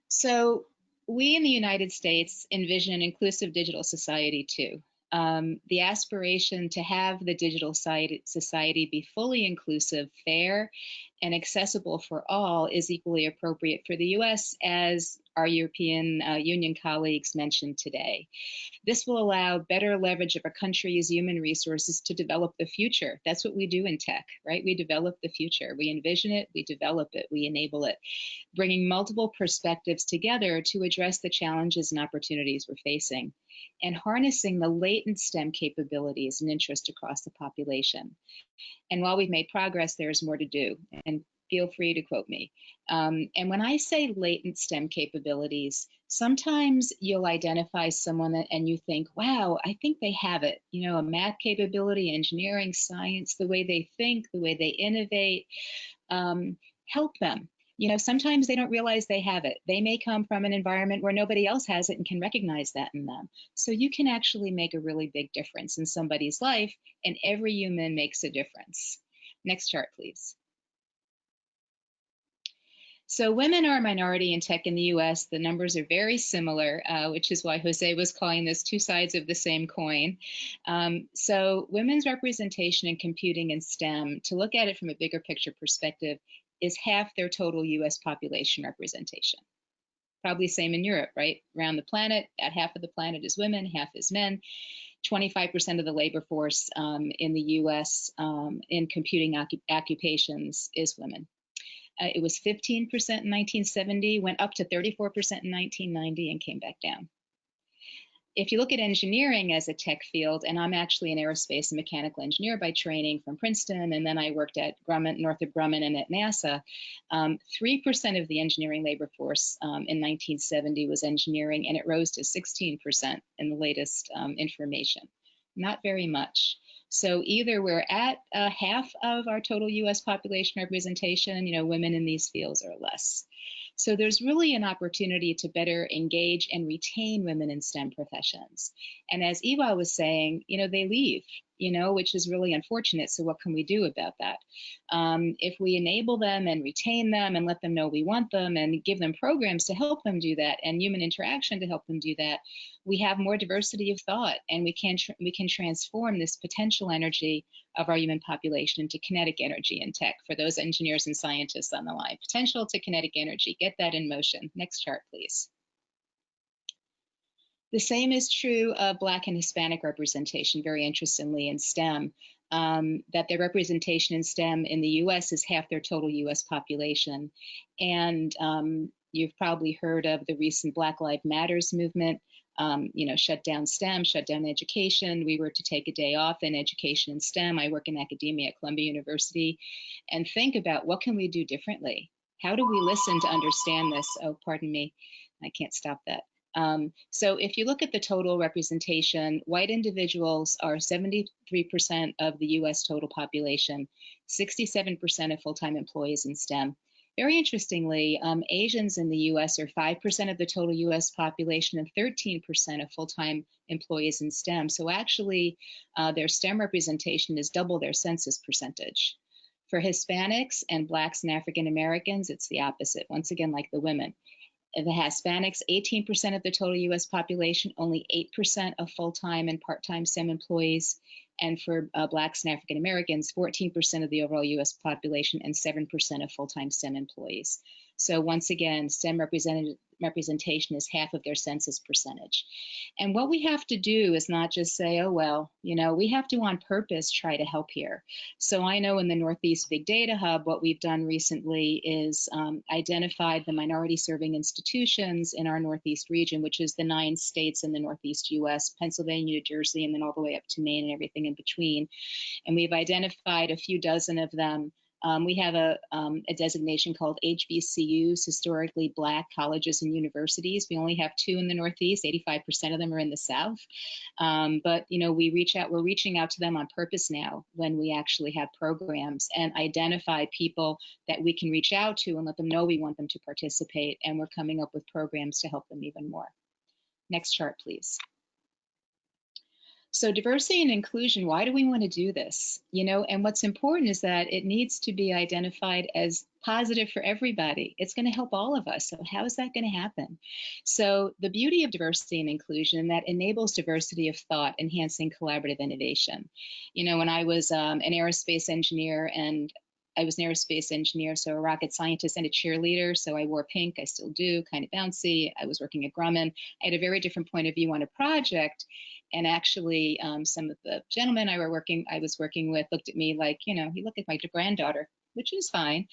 So we in the United States envision an inclusive digital society too. The aspiration to have the digital society be fully inclusive, fair, and accessible for all is equally appropriate for the US as our European Union colleagues mentioned today. This will allow better leverage of a country's human resources to develop the future. That's what we do in tech, right? We develop the future. We envision it, we develop it, we enable it, bringing multiple perspectives together to address the challenges and opportunities we're facing, and harnessing the latent STEM capabilities and interest across the population. And while we've made progress, there's more to do, and feel free to quote me. And when I say latent STEM capabilities, sometimes you'll identify someone and you think, wow, I think they have it. You know, a math capability, engineering, science, the way they think, the way they innovate, help them. You know, sometimes they don't realize they have it. They may come from an environment where nobody else has it and can recognize that in them. So you can actually make a really big difference in somebody's life, and every human makes a difference. Next chart, please. So women are a minority in tech in the US. The numbers are very similar, which is why Jose was calling this two sides of the same coin. So women's representation in computing and STEM, to look at it from a bigger picture perspective, is half their total US population representation. Probably same in Europe, right? Around the planet, at half of the planet is women, half is men. 25% of the labor force in the US in computing occupations is women. It was 15% in 1970, went up to 34% in 1990, and came back down. If you look at engineering as a tech field, and I'm actually an aerospace and mechanical engineer by training from Princeton, and then I worked at Grumman, Northrop Grumman, and at NASA, 3% of the engineering labor force in 1970 was engineering, and it rose to 16% in the latest information. Not very much. So either we're at half of our total US population representation, you know, women in these fields are less. So there's really an opportunity to better engage and retain women in STEM professions. And as Eva was saying, you know, they leave, you know, which is really unfortunate. So what can we do about that? If we enable them and retain them and let them know we want them and give them programs to help them do that and human interaction to help them do that, we have more diversity of thought, and we can transform this potential energy of our human population into kinetic energy in tech. For those engineers and scientists on the line, potential to kinetic energy, get that in motion. Next chart, please. The same is true of Black and Hispanic representation, very interestingly, in STEM, that their representation in STEM in the US is half their total US population. And you've probably heard of the recent Black Lives Matters movement. You know, shut down STEM, shut down education. We were to take a day off in education and STEM. I work in academia at Columbia University, and think about what can we do differently? How do we listen to understand this? Oh, pardon me, I can't stop that. So if you look at the total representation, white individuals are 73% of the US total population, 67% of full-time employees in STEM. Very interestingly, Asians in the US are 5% of the total US population and 13% of full-time employees in STEM. So actually, their STEM representation is double their census percentage. For Hispanics and Blacks and African Americans, it's the opposite, once again, like the women. The Hispanics, 18% of the total US population, only 8% of full-time and part-time STEM employees. And for Blacks and African Americans, 14% of the overall US population and 7% of full-time STEM employees. So once again, STEM representation is half of their census percentage. And what we have to do is not just say, oh, well, you know, we have to on purpose try to help here. So I know in the Northeast Big Data Hub, what we've done recently is identified the minority serving institutions in our Northeast region, which is the 9 states in the Northeast US, Pennsylvania, New Jersey, and then all the way up to Maine and everything in between. And we've identified a few dozen of them. We have a designation called HBCUs, historically Black colleges and universities. We only have 2 in the Northeast. 85% of them are in the South. But you know, we're reaching out to them on purpose now when we actually have programs and identify people that we can reach out to and let them know we want them to participate. And we're coming up with programs to help them even more. Next chart, please. So diversity and inclusion, why do we want to do this? You know, and what's important is that it needs to be identified as positive for everybody. It's going to help all of us. So how is that going to happen? So the beauty of diversity and inclusion, that enables diversity of thought, enhancing collaborative innovation. You know, when I was an aerospace engineer and I was an aerospace engineer, so a rocket scientist and a cheerleader. So I wore pink, I still do, kind of bouncy. I was working at Grumman. I had a very different point of view on a project. And actually, some of the gentlemen I was working with looked at me like, you know, you look at my granddaughter, which is fine.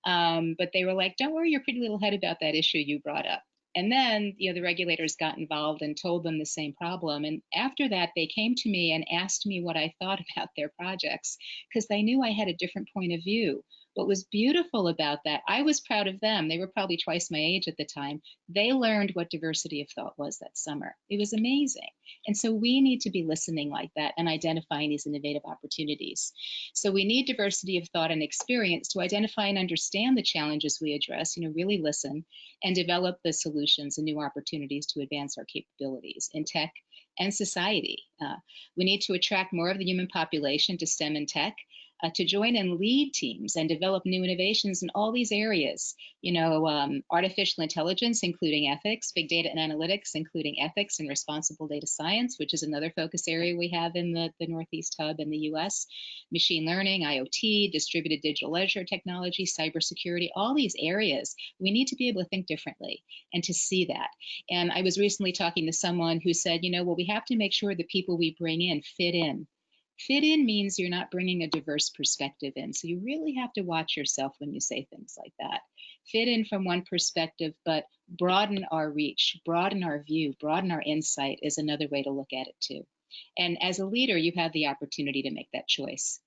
But they were like, don't worry your pretty little head about that issue you brought up. And then, you know, the regulators got involved and told them the same problem. And after that, they came to me and asked me what I thought about their projects, because they knew I had a different point of view. What was beautiful about that, I was proud of them. They were probably twice my age at the time. They learned what diversity of thought was that summer. It was amazing. And so we need to be listening like that and identifying these innovative opportunities. So we need diversity of thought and experience to identify and understand the challenges we address, you know, really listen and develop the solutions and new opportunities to advance our capabilities in tech and society. We need to attract more of the human population to STEM and tech, to join and lead teams and develop new innovations in all these areas. You know, artificial intelligence, including ethics, big data and analytics, including ethics and responsible data science, which is another focus area we have in the Northeast Hub in the US, machine learning, IoT, distributed digital ledger technology, cybersecurity, all these areas. We need to be able to think differently and to see that. And I was recently talking to someone who said, you know, well, we have to make sure the people we bring in fit in. Fit in means you're not bringing a diverse perspective in. So you really have to watch yourself when you say things like that. Fit in from one perspective, but broaden our reach, broaden our view, broaden our insight is another way to look at it too. And as a leader, you have the opportunity to make that choice.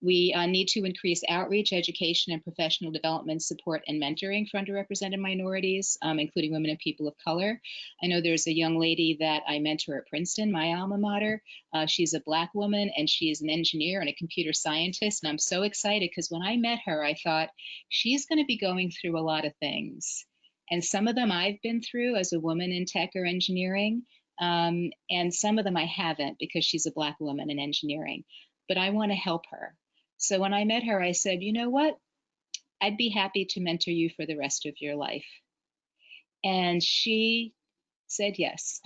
We need to increase outreach, education, and professional development support and mentoring for underrepresented minorities, including women and people of color. I know there's a young lady that I mentor at Princeton, my alma mater. She's a Black woman, and she's an engineer and a computer scientist. And I'm so excited because when I met her, I thought she's going to be going through a lot of things. And some of them I've been through as a woman in tech or engineering, and some of them I haven't because she's a Black woman in engineering. But I want to help her. So when I met her, I said, you know what? I'd be happy to mentor you for the rest of your life. And she said yes.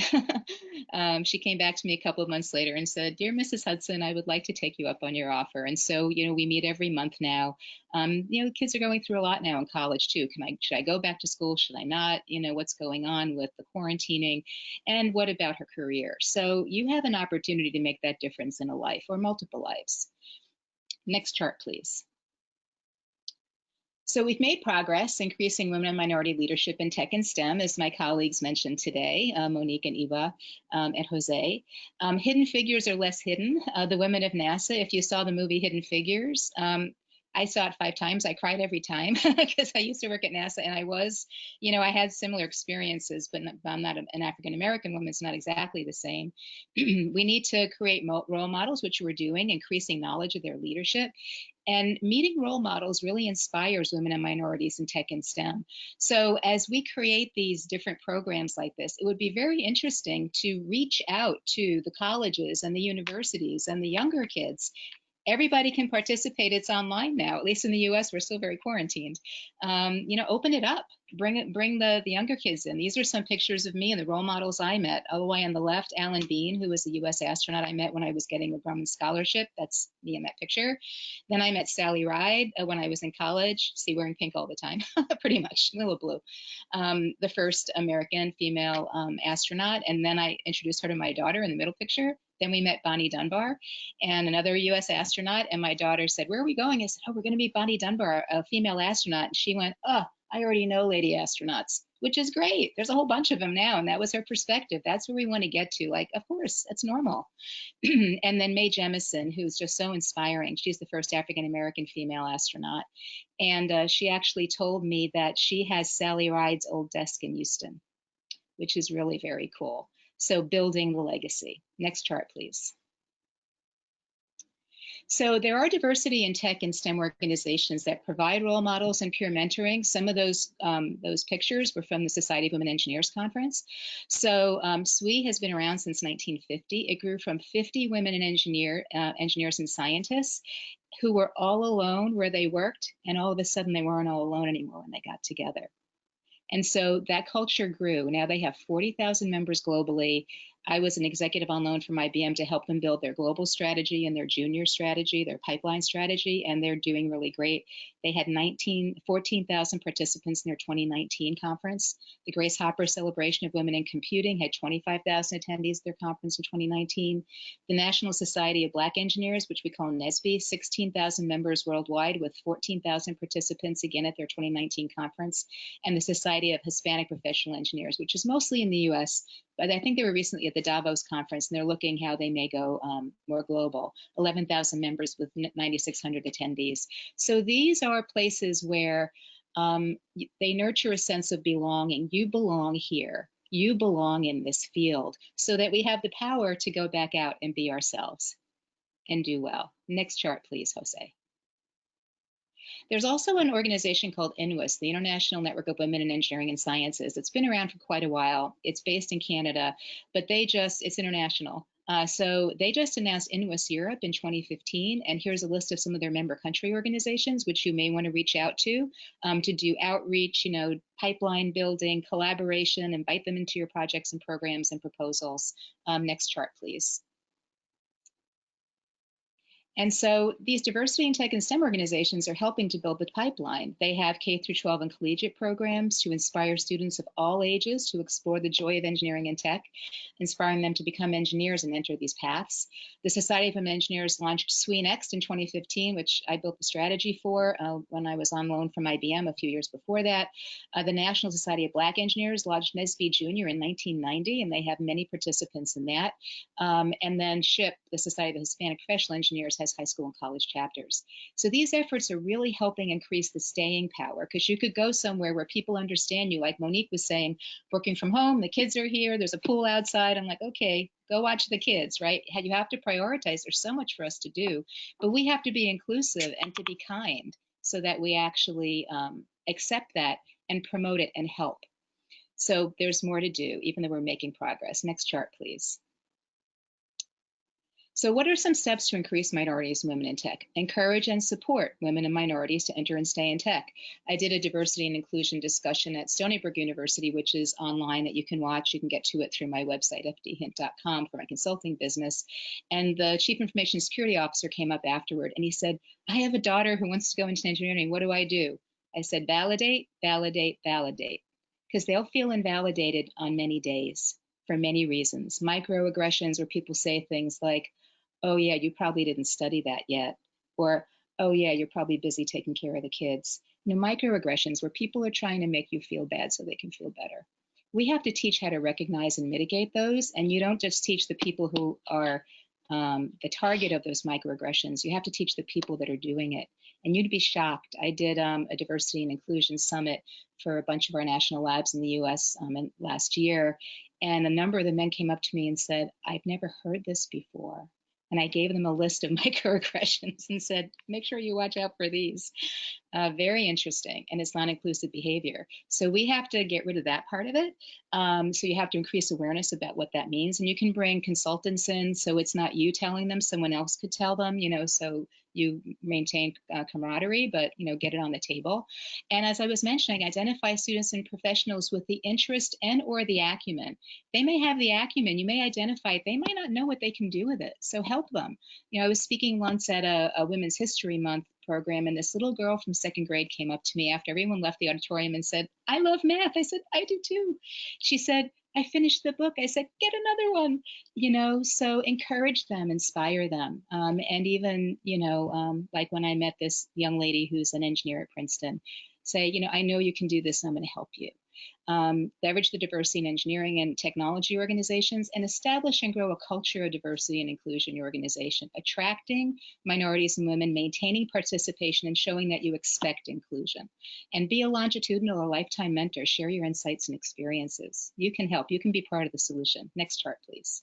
She came back to me a couple of months later and said, dear Mrs. Hudson, I would like to take you up on your offer. And so, you know, we meet every month now. You know, kids are going through a lot now in college too. Should I go back to school? Should I not? You know, what's going on with the quarantining? And what about her career? So you have an opportunity to make that difference in a life or multiple lives. Next chart, please. So we've made progress increasing women and minority leadership in tech and STEM, as my colleagues mentioned today, Monique and Eva and Jose. Hidden figures are less hidden. The women of NASA, if you saw the movie Hidden Figures, I saw it 5 times. I cried every time because I used to work at NASA and I was, you know, I had similar experiences, but I'm not an African-American woman. It's not exactly the same. We need to create role models, which we're doing, increasing knowledge of their leadership. And meeting role models really inspires women and minorities in tech and STEM. So as we create these different programs like this, it would be very interesting to reach out to the colleges and the universities and the younger kids. Everybody can participate. It's online now, at least in the US, we're still very quarantined. You know, open it up, bring the younger kids in. These are some pictures of me and the role models I met. All the way on the left, Alan Bean, who was a US astronaut I met when I was getting a Grumman scholarship. That's me in that picture. Then I met Sally Ride when I was in college. See, wearing pink all the time, pretty much, a little blue. The first American female astronaut. And then I introduced her to my daughter in the middle picture. Then we met Bonnie Dunbar and another US astronaut. And my daughter said, where are we going? I said, oh, we're going to meet Bonnie Dunbar, a female astronaut. And she went, oh, I already know lady astronauts, which is great. There's a whole bunch of them now. And that was her perspective. That's where we want to get to. Like, of course, that's normal. And then Mae Jemison, who's just so inspiring. She's the first African-American female astronaut. And she actually told me that she has Sally Ride's old desk in Houston, which is really very cool. So building the legacy. Next chart, please. So there are diversity in tech and STEM organizations that provide role models and peer mentoring. Some of those pictures were from the Society of Women Engineers Conference. So SWE has been around since 1950. It grew from 50 women in engineers and scientists who were all alone where they worked, and all of a sudden they weren't all alone anymore when they got together. And so that culture grew. Now they have 40,000 members globally. I was an executive on loan from IBM to help them build their global strategy and their junior strategy, their pipeline strategy, and they're doing really great. They had 14,000 participants in their 2019 conference. The Grace Hopper Celebration of Women in Computing had 25,000 attendees at their conference in 2019. The National Society of Black Engineers, which we call NSBE, 16,000 members worldwide with 14,000 participants again at their 2019 conference. And the Society of Hispanic Professional Engineers, which is mostly in the US, but I think they were recently at the Davos conference and they're looking how they may go more global. 11,000 members with 9,600 attendees. So these are places where they nurture a sense of belonging. You belong here. You belong in this field, so that we have the power to go back out and be ourselves and do well. Next chart, please, Jose. There's also an organization called NEXUS, the International Network of Women in Engineering and Sciences. It's been around for quite a while. It's based in Canada, but it's international. So they just announced NEXUS Europe in 2015, and here's a list of some of their member country organizations, which you may want to reach out to do outreach, pipeline building, collaboration, invite them into your projects and programs and proposals. Next chart, please. And so these diversity and tech and STEM organizations are helping to build the pipeline. They have K-12 and collegiate programs to inspire students of all ages to explore the joy of engineering and tech, inspiring them to become engineers and enter these paths. The Society of Women Engineers launched SWE Next in 2015, which I built the strategy for when I was on loan from IBM a few years before that. The National Society of Black Engineers launched NSBE Junior in 1990, and they have many participants in that. And then SHIP, the Society of Hispanic Professional Engineers, has high school and college chapters. So these efforts are really helping increase the staying power, because you could go somewhere where people understand you, like Monique was saying, working from home, the kids are here, there's a pool outside. I'm like, okay, go watch the kids, right? You have to prioritize. There's so much for us to do, but we have to be inclusive and to be kind so that we actually accept that and promote it and help. So there's more to do, even though we're making progress. Next chart, please. So what are some steps to increase minorities and women in tech? Encourage and support women and minorities to enter and stay in tech. I did a diversity and inclusion discussion at Stony Brook University, which is online that you can watch. You can get to it through my website, fdhint.com, for my consulting business. And the chief information security officer came up afterward and he said, I have a daughter who wants to go into engineering. What do? I said, validate, validate, validate, because they'll feel invalidated on many days for many reasons. Microaggressions, where people say things like, oh yeah, you probably didn't study that yet, or oh yeah, you're probably busy taking care of the kids. Microaggressions where people are trying to make you feel bad so they can feel better. We have to teach how to recognize and mitigate those, and you don't just teach the people who are the target of those microaggressions. You have to teach the people that are doing it, and you'd be shocked. I did a diversity and inclusion summit for a bunch of our national labs in the US last year, and a number of the men came up to me and said, I've never heard this before. And I gave them a list of microaggressions and said, make sure you watch out for these. Very interesting, and it's non-inclusive behavior. So we have to get rid of that part of it. So you have to increase awareness about what that means. And you can bring consultants in, so it's not you telling them, someone else could tell them, so you maintain camaraderie, but get it on the table. And as I was mentioning, identify students and professionals with the interest and or the acumen. They may have the acumen, you may identify it, they might not know what they can do with it, so help them. I was speaking once at a Women's History Month program, and this little girl from second grade came up to me after everyone left the auditorium and said, I love math. I said, I do too. She said, I finished the book. I said, get another one, so encourage them, inspire them. And even, like when I met this young lady who's an engineer at Princeton, say, I know you can do this, I'm going to help you. Leverage the diversity in engineering and technology organizations, and establish and grow a culture of diversity and inclusion in your organization, attracting minorities and women, maintaining participation, and showing that you expect inclusion. And be a longitudinal or lifetime mentor. Share your insights and experiences. You can help. You can be part of the solution. Next chart, please.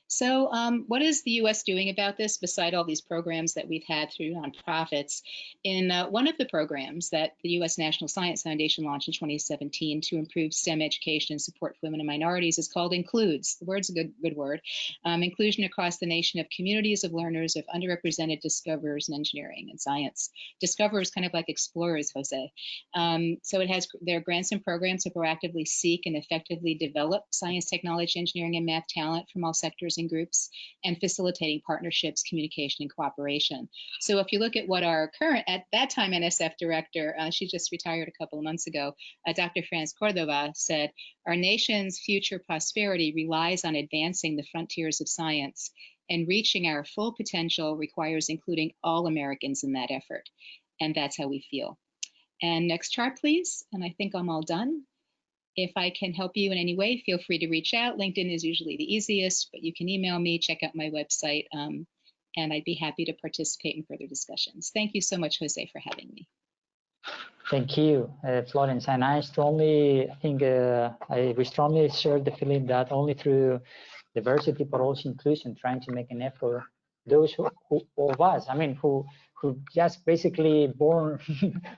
So what is the U.S. doing about this beside all these programs that we've had through nonprofits? In one of the programs that the U.S. National Science Foundation launched in 2017 to improve STEM education and support for women and minorities is called INCLUDES. The word's a good word. Inclusion across the nation of communities of learners of underrepresented discoverers in engineering and science. Discoverers kind of like explorers, Jose. So it has their grants and programs to proactively seek and effectively develop science, technology, engineering, and math talent from all sectors and groups, and facilitating partnerships, communication, and cooperation. So if you look at what our current, at that time, NSF director, she just retired a couple of months ago, Dr. Franz Cordova said, our nation's future prosperity relies on advancing the frontiers of science, and reaching our full potential requires including all Americans in that effort. And that's how we feel. And next chart, please. And I think I'm all done. If I can help you in any way, feel free to reach out. LinkedIn is usually the easiest, but you can email me, check out my website, and I'd be happy to participate in further discussions. Thank you so much, Jose, for having me. Thank you, Florence. And we strongly share the feeling that only through diversity, but also inclusion, trying to make an effort, those who of us, I mean, who just basically born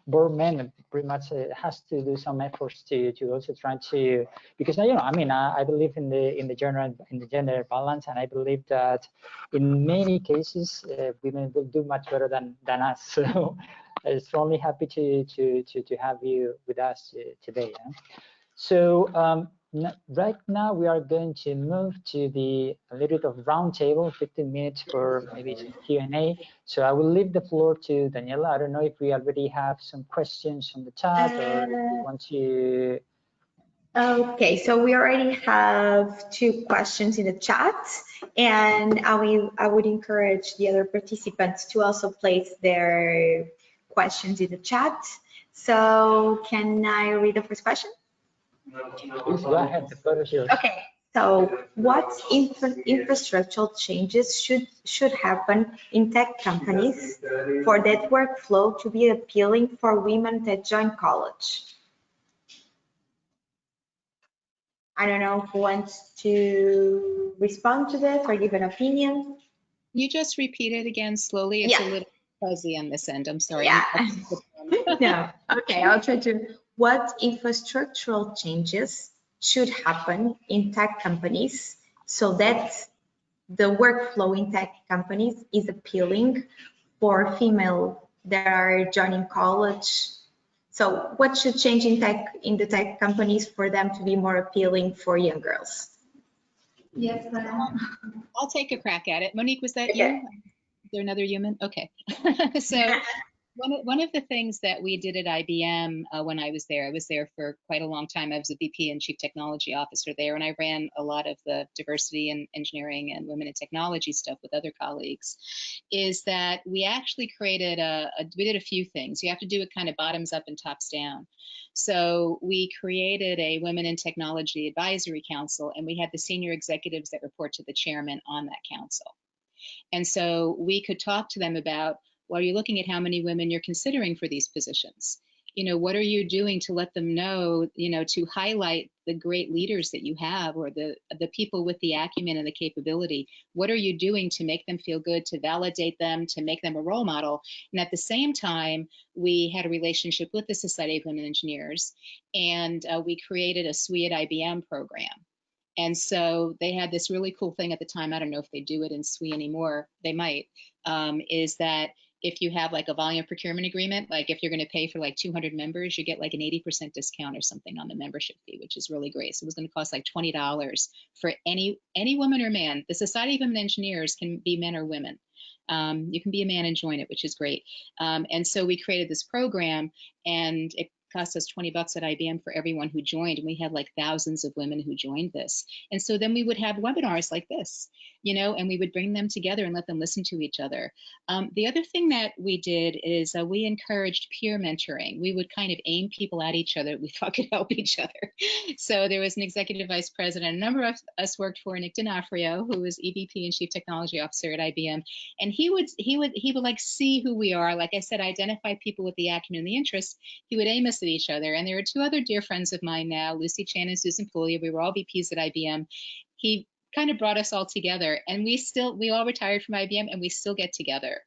men, pretty much has to do some efforts to also try to, because I believe in the gender balance, and I believe that in many cases women will do much better than us. So I'm strongly happy to have you with us today. So right now we are going to move to a little bit of roundtable, 15 minutes for maybe some Q&A. So I will leave the floor to Daniela. I don't know if we already have some questions on the chat, or if you want to. Okay, so we already have 2 questions in the chat, and I would encourage the other participants to also place their questions in the chat. So can I read the first question? Please go ahead, the floor is yours. Okay, so what infrastructural changes should happen in tech companies for that workflow to be appealing for women that join college? I don't know who wants to respond to this or give an opinion. You just repeat it again slowly. It's a little fuzzy on this end. I'm sorry. Yeah. No. Okay, I'll try to. What infrastructural changes should happen in tech companies so that the workflow in tech companies is appealing for female that are joining college? So what should change in the tech companies for them to be more appealing for young girls? Yes, I'll take a crack at it. Monique, was that you? Is there another human? Okay. So one of the things that we did at IBM when I was there for quite a long time. I was a VP and Chief Technology Officer there, and I ran a lot of the diversity and engineering and women in technology stuff with other colleagues, is that we actually created we did a few things. You have to do it kind of bottoms up and tops down. So we created a Women in Technology Advisory Council, and we had the senior executives that report to the chairman on that council. And so we could talk to them about, well, you're looking at how many women you're considering for these positions. What are you doing to let them know, to highlight the great leaders that you have, or the people with the acumen and the capability? What are you doing to make them feel good, to validate them, to make them a role model? And at the same time, we had a relationship with the Society of Women Engineers, and we created a SWE at IBM program. And so they had this really cool thing at the time. I don't know if they do it in SWE anymore. They might, is that if you have like a volume procurement agreement, like if you're going to pay for like 200 members, you get like an 80% discount or something on the membership fee, which is really great. So it was going to cost like $20 for any woman or man. The Society of Women Engineers can be men or women. You can be a man and join it, which is great. And so we created this program, and it cost us $20 at IBM for everyone who joined. And we had like thousands of women who joined this. And so then we would have webinars like this, and we would bring them together and let them listen to each other. The other thing that we did is we encouraged peer mentoring. We would kind of aim people at each other. We thought could help each other. So there was an executive vice president. A number of us worked for Nick D'Onofrio, who was EVP and Chief Technology Officer at IBM. And he would like see who we are. Like I said, identify people with the acumen and the interest. He would aim us at each other. And there are 2 other dear friends of mine now, Lucy Chan and Susan Puglia. We were all VPs at IBM. He kind of brought us all together. And we all retired from IBM, and we still get together.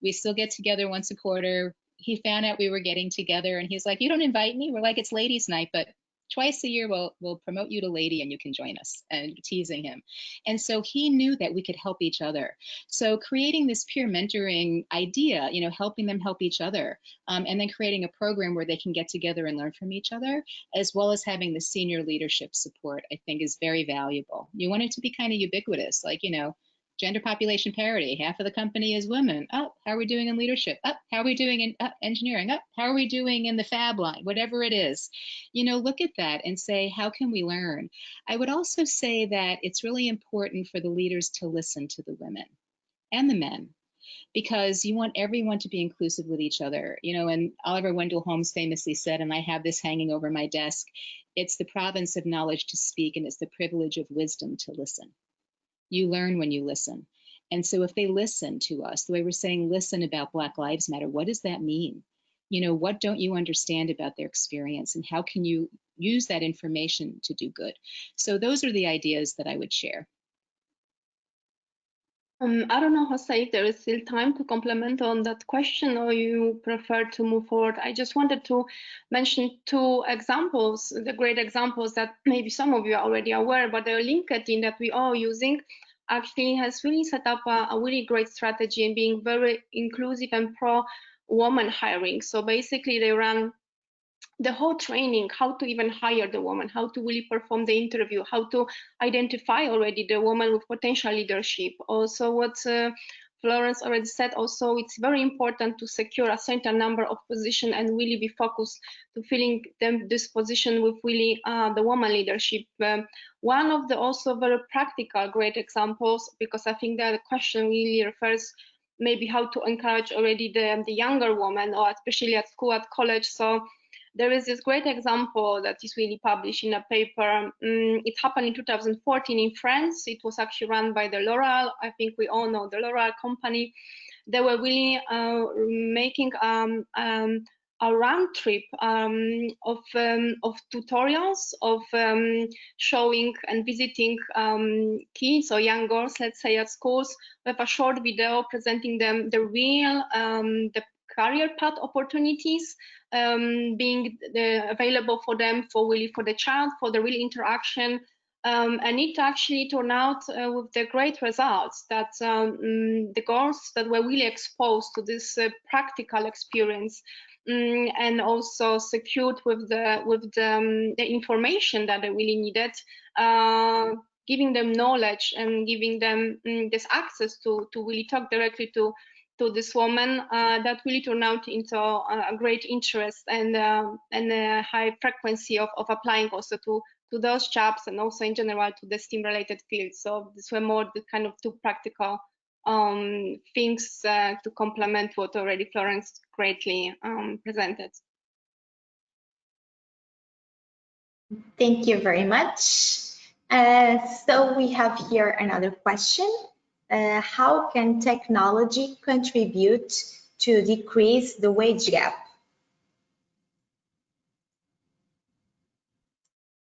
We still get together once a quarter. He found out we were getting together, and he's like, "You don't invite me?" We're like, "It's ladies' night, but twice a year we'll promote you to lady and you can join us," and teasing him. And so he knew that we could help each other. So creating this peer mentoring idea, you know, helping them help each other, and then creating a program where they can get together and learn from each other, as well as having the senior leadership support, I think is very valuable. You want it to be kind of ubiquitous, like, you know, gender population parity, half of the company is women. Oh, how are we doing in leadership? Oh, how are we doing in engineering? Oh, how are we doing in the fab line? Whatever it is, you know, look at that and say, how can we learn? I would also say that it's really important for the leaders to listen to the women and the men, because you want everyone to be inclusive with each other. You know, and Oliver Wendell Holmes famously said, and I have this hanging over my desk, it's the province of knowledge to speak, and it's the privilege of wisdom to listen. You learn when you listen. And so if they listen to us, the way we're saying, listen about Black Lives Matter, what does that mean? You know, what don't you understand about their experience, and how can you use that information to do good? So those are the ideas that I would share. I don't know, Jose, if there is still time to complement on that question, or you prefer to move forward. I just wanted to mention two examples, the great examples that maybe some of you are already aware, but the LinkedIn that we are using actually has really set up a really great strategy in being very inclusive and pro-woman hiring. So basically they run the whole training, how to even hire the woman, how to really perform the interview, how to identify already the woman with potential leadership. Also what Florence already said, also it's very important to secure a certain number of positions and really be focused to filling this position with really the woman leadership. One of the also very practical great examples, because I think that the question really refers maybe how to encourage already the younger woman, or especially at school, at college. So there is this great example that is really published in a paper. It happened in 2014 in France. It was actually run by the L'Oreal. I think we all know the L'Oreal company. They were really making a round trip of tutorials of showing and visiting kids or young girls, let's say, at schools, with a short video presenting them the real the career path opportunities being available for them, for the child, for the real interaction, and it actually turned out with the great results that the girls that were really exposed to this practical experience and also secured with the information that they really needed, giving them knowledge and giving them this access to really talk directly to this woman, that really turned out into a great interest and a high frequency of applying also to those jobs, and also in general to the STEAM-related fields. So these were more the kind of two practical things to complement what already Florence greatly presented. Thank you very much. So we have here another question. How can technology contribute to decrease the wage gap?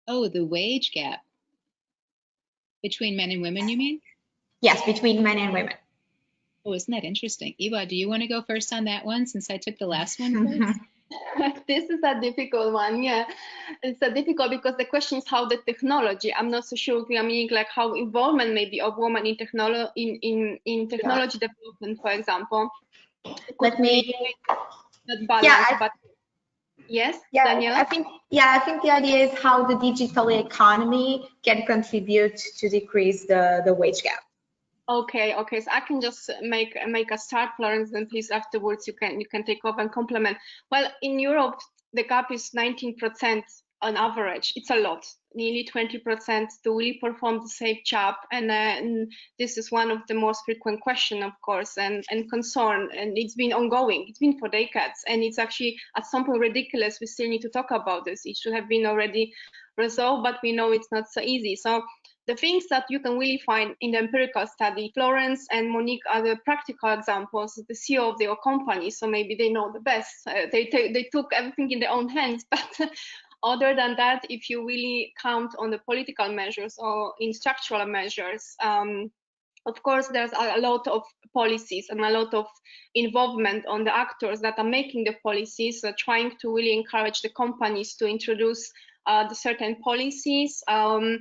Oh, the wage gap. Between men and women, you mean? Yes, between men and women. Oh, isn't that interesting? Eva, do you want to go first on that one, since I took the last one first? This is a difficult one. Yeah, it's a difficult because the question is how the technology. I'm not so sure. I mean, like how involvement maybe of women in technology technology development, for example. Let me. That balance, but yes, yeah, Daniela? I think the idea is how the digital economy can contribute to decrease the wage gap. Okay, so I can just make a start, Florence, and please afterwards you can take over and complement. Well, in Europe the gap is 19% on average. It's a lot, nearly 20% to really perform the same job, and this is one of the most frequent question, of course, and concern, and it's been ongoing. It's been for decades, and it's actually at some point ridiculous. We still need to talk about this. It should have been already resolved, but we know it's not so easy. So the things that you can really find in the empirical study, Florence and Monique are the practical examples, the CEO of their company, so maybe they know the best. They took everything in their own hands, but Other than that, if you really count on the political measures or in structural measures, of course, there's a lot of policies and a lot of involvement on the actors that are making the policies, trying to really encourage the companies to introduce the certain policies to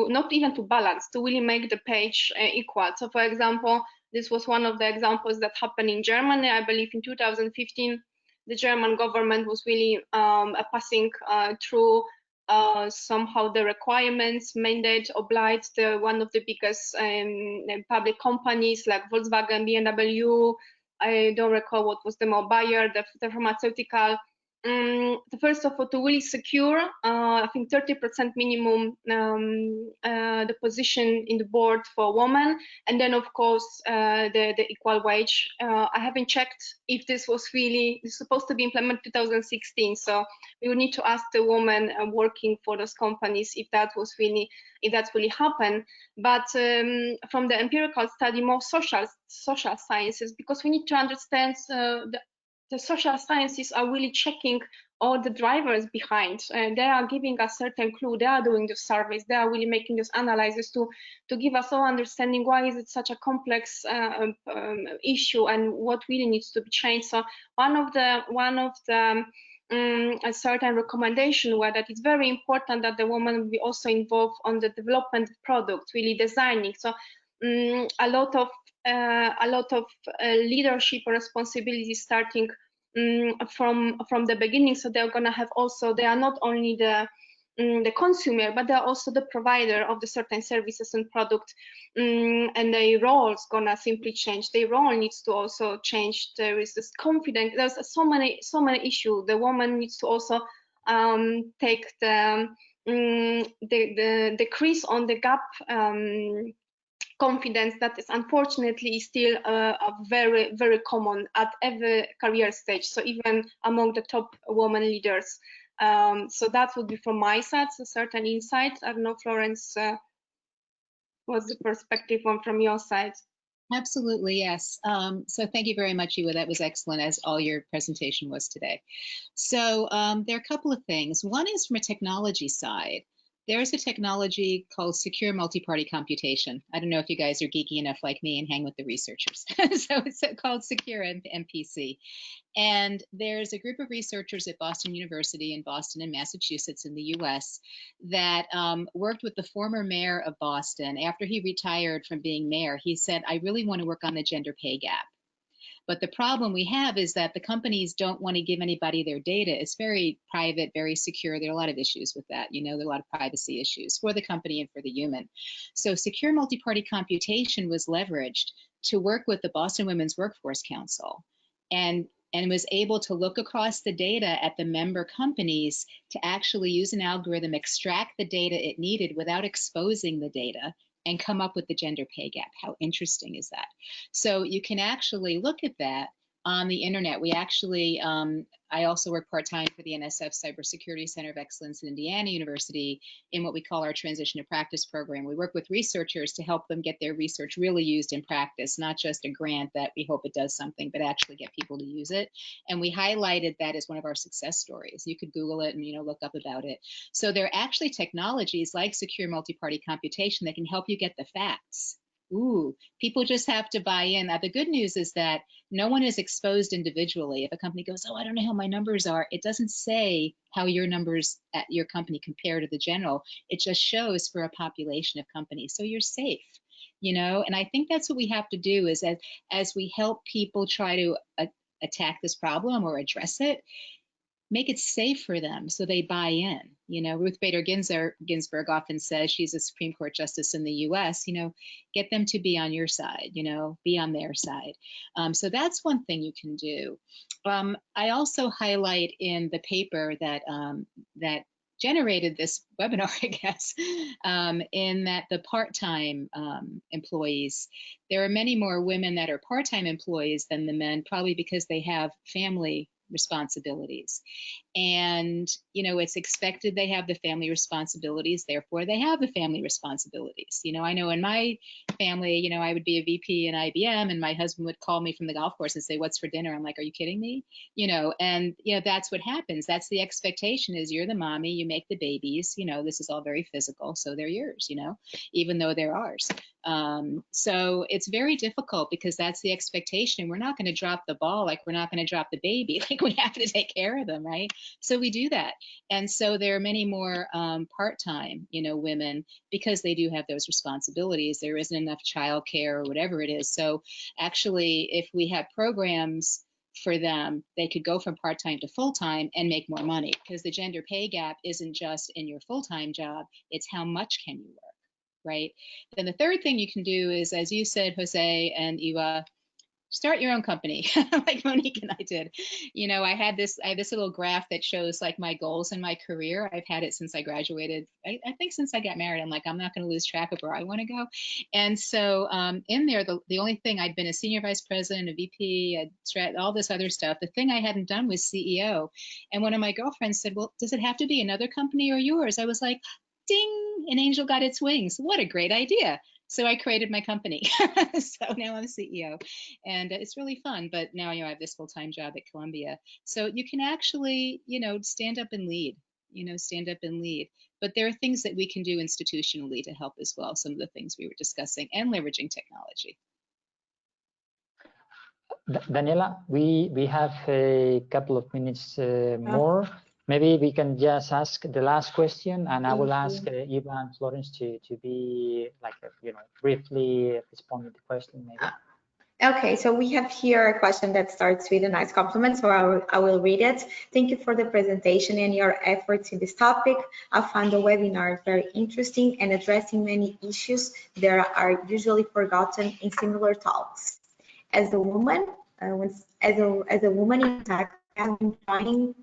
not even to balance, to really make the page equal. So, for example, this was one of the examples that happened in Germany. I believe in 2015, the German government was really passing through somehow the requirements, mandate, obliged one of the biggest public companies like Volkswagen, BMW. I don't recall what was the more Bayer, the pharmaceutical. The first of all, to really secure, I think 30% minimum the position in the board for women, and then of course the equal wage. I haven't checked if this was really supposed to be implemented 2016, so we would need to ask the women working for those companies if that really happened. But from the empirical study, more social sciences, because we need to understand the social sciences are really checking all the drivers behind. They are giving us certain clue. They are doing the surveys. They are really making those analyses to give us all understanding why is it such a complex issue and what really needs to be changed. So one of the a certain recommendation were that it's very important that the woman will be also involved on the development of product, really designing. So a lot of leadership responsibilities starting from the beginning. So they're gonna have also, they are not only the consumer, but they're also the provider of the certain services and product, and their roles gonna simply change. Their role needs to also change. There is this confidence. There's so many issues. The woman needs to also take the decrease on the gap. Confidence that is unfortunately still very, very common at every career stage, so even among the top women leaders. So that would be from my side, a certain insight. I don't know, Florence, what's the perspective from your side? Absolutely, yes. So thank you very much, Iwa. That was excellent, as all your presentation was today. So there are a couple of things. One is from a technology side. There's a technology called secure multi-party computation. I don't know if you guys are geeky enough like me and hang with the researchers. So it's called secure MPC. And there's a group of researchers at Boston University in Boston and Massachusetts in the US that worked with the former mayor of Boston. After he retired from being mayor, he said, I really want to work on the gender pay gap. But the problem we have is that the companies don't want to give anybody their data. It's very private, very secure. There are a lot of issues with that. You know, there are a lot of privacy issues for the company and for the human. So secure multi-party computation was leveraged to work with the Boston Women's Workforce Council and was able to look across the data at the member companies to actually use an algorithm, extract the data it needed without exposing the data, and come up with the gender pay gap. How interesting is that? So you can actually look at that on the internet. We actually, I also work part-time for the NSF Cybersecurity Center of Excellence at Indiana University in what we call our Transition to Practice program. We work with researchers to help them get their research really used in practice, not just a grant that we hope it does something, but actually get people to use it. And we highlighted that as one of our success stories. You could Google it and, you know, look up about it. So there are actually technologies like secure multi-party computation that can help you get the facts. Ooh, people just have to buy in. Now, the good news is that no one is exposed individually. If a company goes, oh, I don't know how my numbers are, it doesn't say how your numbers at your company compare to the general. It just shows for a population of companies. So you're safe, you know, and I think that's what we have to do is as we help people try to attack this problem or address it, make it safe for them so they buy in. You know, Ruth Bader Ginsburg often says, she's a Supreme Court justice in the US, you know, get them to be on your side, you know, be on their side. So that's one thing you can do. I also highlight in the paper that that generated this webinar, I guess, in that the part-time employees, there are many more women that are part-time employees than the men, probably because they have family responsibilities. And, you know, it's expected they have the family responsibilities, therefore they have the family responsibilities. You know, I know in my family, you know, I would be a VP in IBM and my husband would call me from the golf course and say, what's for dinner? I'm like, are you kidding me? You know, and, you know, that's what happens. That's the expectation is you're the mommy, you make the babies, you know, this is all very physical, so they're yours, you know, even though they're ours. So it's very difficult because that's the expectation. We're not going to drop the ball, like we're not going to drop the baby, like we have to take care of them, right? So we do that. And so there are many more part-time, you know, women because they do have those responsibilities. There isn't enough childcare or whatever it is. So actually, if we have programs for them, they could go from part-time to full-time and make more money because the gender pay gap isn't just in your full-time job, it's how much can you work, right? Then the third thing you can do is, as you said, Jose and Iwa, start your own company like Monique and I did. You know, I have this little graph that shows like my goals in my career. I've had it since I graduated. I think since I got married, I'm like, I'm not going to lose track of where I want to go. And so in there, the only thing, I'd been a senior vice president, a VP, all this other stuff. The thing I hadn't done was CEO. And one of my girlfriends said, well, does it have to be another company or yours? I was like, ding, an angel got its wings. What a great idea. So I created my company. So now I'm the CEO and it's really fun, but now, you know, I have this full-time job at Columbia. So you can actually, you know, stand up and lead, But there are things that we can do institutionally to help as well. Some of the things we were discussing and leveraging technology. Daniela, we have a couple of minutes more. Maybe we can just ask the last question, and I will ask Eva and Florence to be like, you know, briefly respond to the question, maybe. Okay, so we have here a question that starts with a nice compliment, so I will read it. Thank you for the presentation and your efforts in this topic. I found the webinar very interesting and addressing many issues that are usually forgotten in similar talks. As a woman, as a woman in tech, I've been trying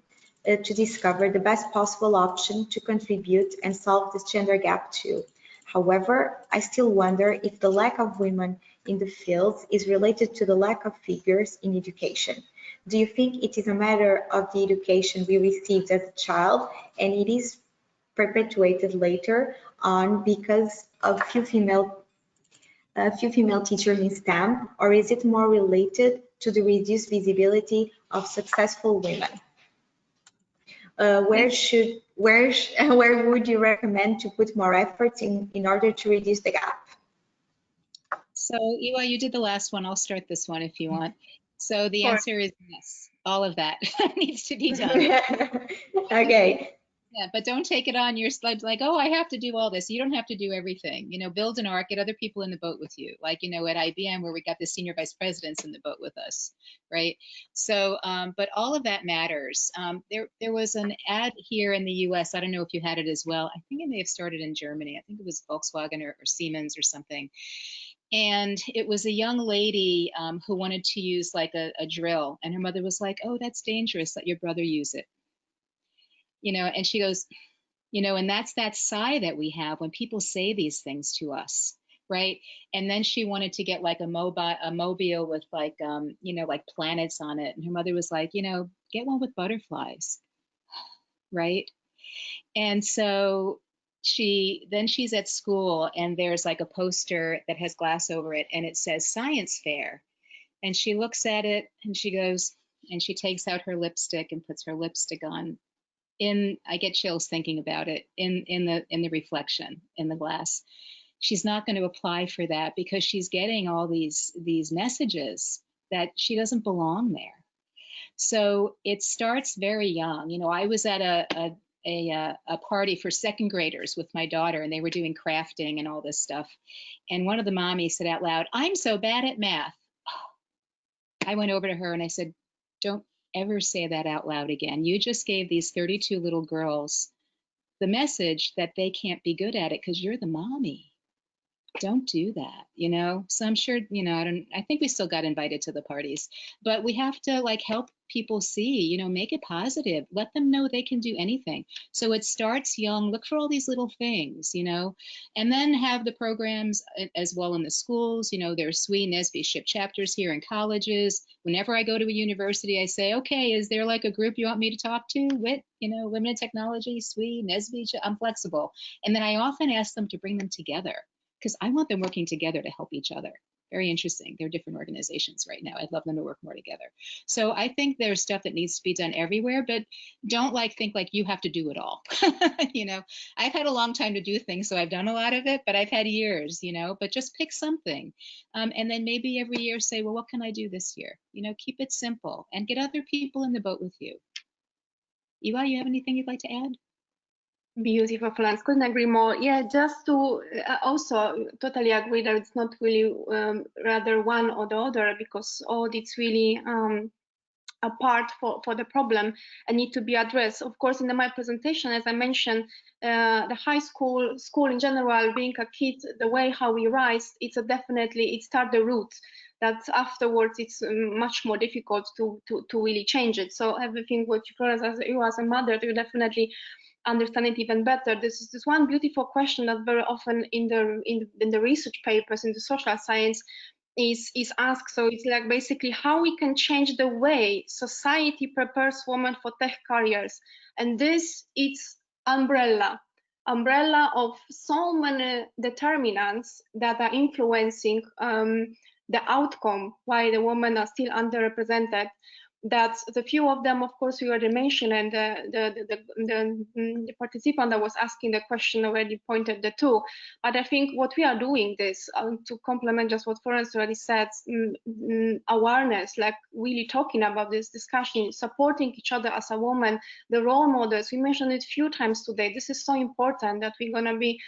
to discover the best possible option to contribute and solve this gender gap too. However, I still wonder if the lack of women in the fields is related to the lack of figures in education. Do you think it is a matter of the education we received as a child and it is perpetuated later on because of few female teachers in STEM, or is it more related to the reduced visibility of successful women? Where would you recommend to put more efforts in order to reduce the gap? So Iwa, you did the last one. I'll start this one if you want. So the answer is yes. All of that needs to be done. Okay. Yeah, but don't take it on your sled like, oh, I have to do all this. You don't have to do everything. You know, build an arc, get other people in the boat with you. Like, you know, at IBM where we got the senior vice presidents in the boat with us, right? So, but all of that matters. There was an ad here in the US. I don't know if you had it as well. I think it may have started in Germany. I think it was Volkswagen or Siemens or something. And it was a young lady who wanted to use like a drill. And her mother was like, oh, that's dangerous. Let your brother use it. You know, and she goes, you know, and that's that sigh that we have when people say these things to us, right? And then she wanted to get like a mobile with like, you know, like planets on it. And her mother was like, you know, get one with butterflies, right? And so she's at school and there's like a poster that has glass over it and it says science fair. And she looks at it and she goes, and she takes out her lipstick and puts her lipstick on. I get chills thinking about it in the reflection in the glass. She's not going to apply for that because she's getting all these messages that she doesn't belong there. So it starts very young. You know, I was at a party for second graders with my daughter and they were doing crafting and all this stuff. And one of the mommies said out loud, I'm so bad at math. I went over to her and I said, don't ever say that out loud again. You just gave these 32 little girls the message that they can't be good at it because you're the mommy. Don't do that, you know? So I'm sure, you know, I think we still got invited to the parties, but we have to like help people see, you know, make it positive, let them know they can do anything. So it starts young, look for all these little things, you know, and then have the programs as well in the schools. You know, there's SWE, NSBE ship chapters here in colleges. Whenever I go to a university, I say, okay, is there like a group you want me to talk to with, you know, women in technology, SWE, NSBE, I'm flexible. And then I often ask them to bring them together because I want them working together to help each other. Very interesting. They're different organizations right now. I'd love them to work more together. So I think there's stuff that needs to be done everywhere, but don't think like you have to do it all. You know, I've had a long time to do things, so I've done a lot of it, but I've had years, you know, but just pick something. And then maybe every year say, well, what can I do this year? You know, keep it simple and get other people in the boat with you. Iwa, you have anything you'd like to add? Beautiful, Florence. Couldn't agree more. Yeah, just to also totally agree that it's not really rather one or the other, because all it's really a part for the problem and need to be addressed. Of course, in my presentation, as I mentioned, the high school in general, being a kid, the way how we rise, it's definitely, it starts the root. That afterwards it's much more difficult to really change it. So everything what you as a mother, you definitely understand it even better. This is this one beautiful question that very often in the research papers in the social science is asked. So it's like basically how we can change the way society prepares women for tech careers, and this is umbrella of so many determinants that are influencing the outcome why the women are still underrepresented. That's the few of them, of course, we already mentioned, and the participant that was asking the question already pointed the two. But I think what we are doing this to complement just what Florence already said, awareness, like really talking about this discussion, supporting each other as a woman, the role models. We mentioned it a few times today. This is so important that we're going to be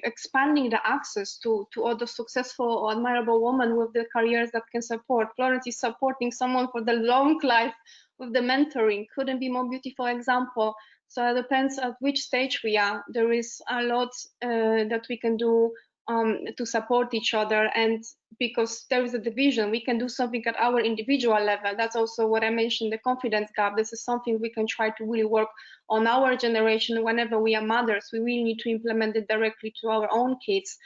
expanding the access to other successful or admirable women with the careers that can support. Florence is supporting someone for the long life with the mentoring. Couldn't be more beautiful example. So it depends at which stage we are. There is a lot that we can do to support each other, and because there is a division, we can do something at our individual level. That's also what I mentioned, the confidence gap. This is something we can try to really work on our generation. Whenever we are mothers, we really need to implement it directly to our own kids,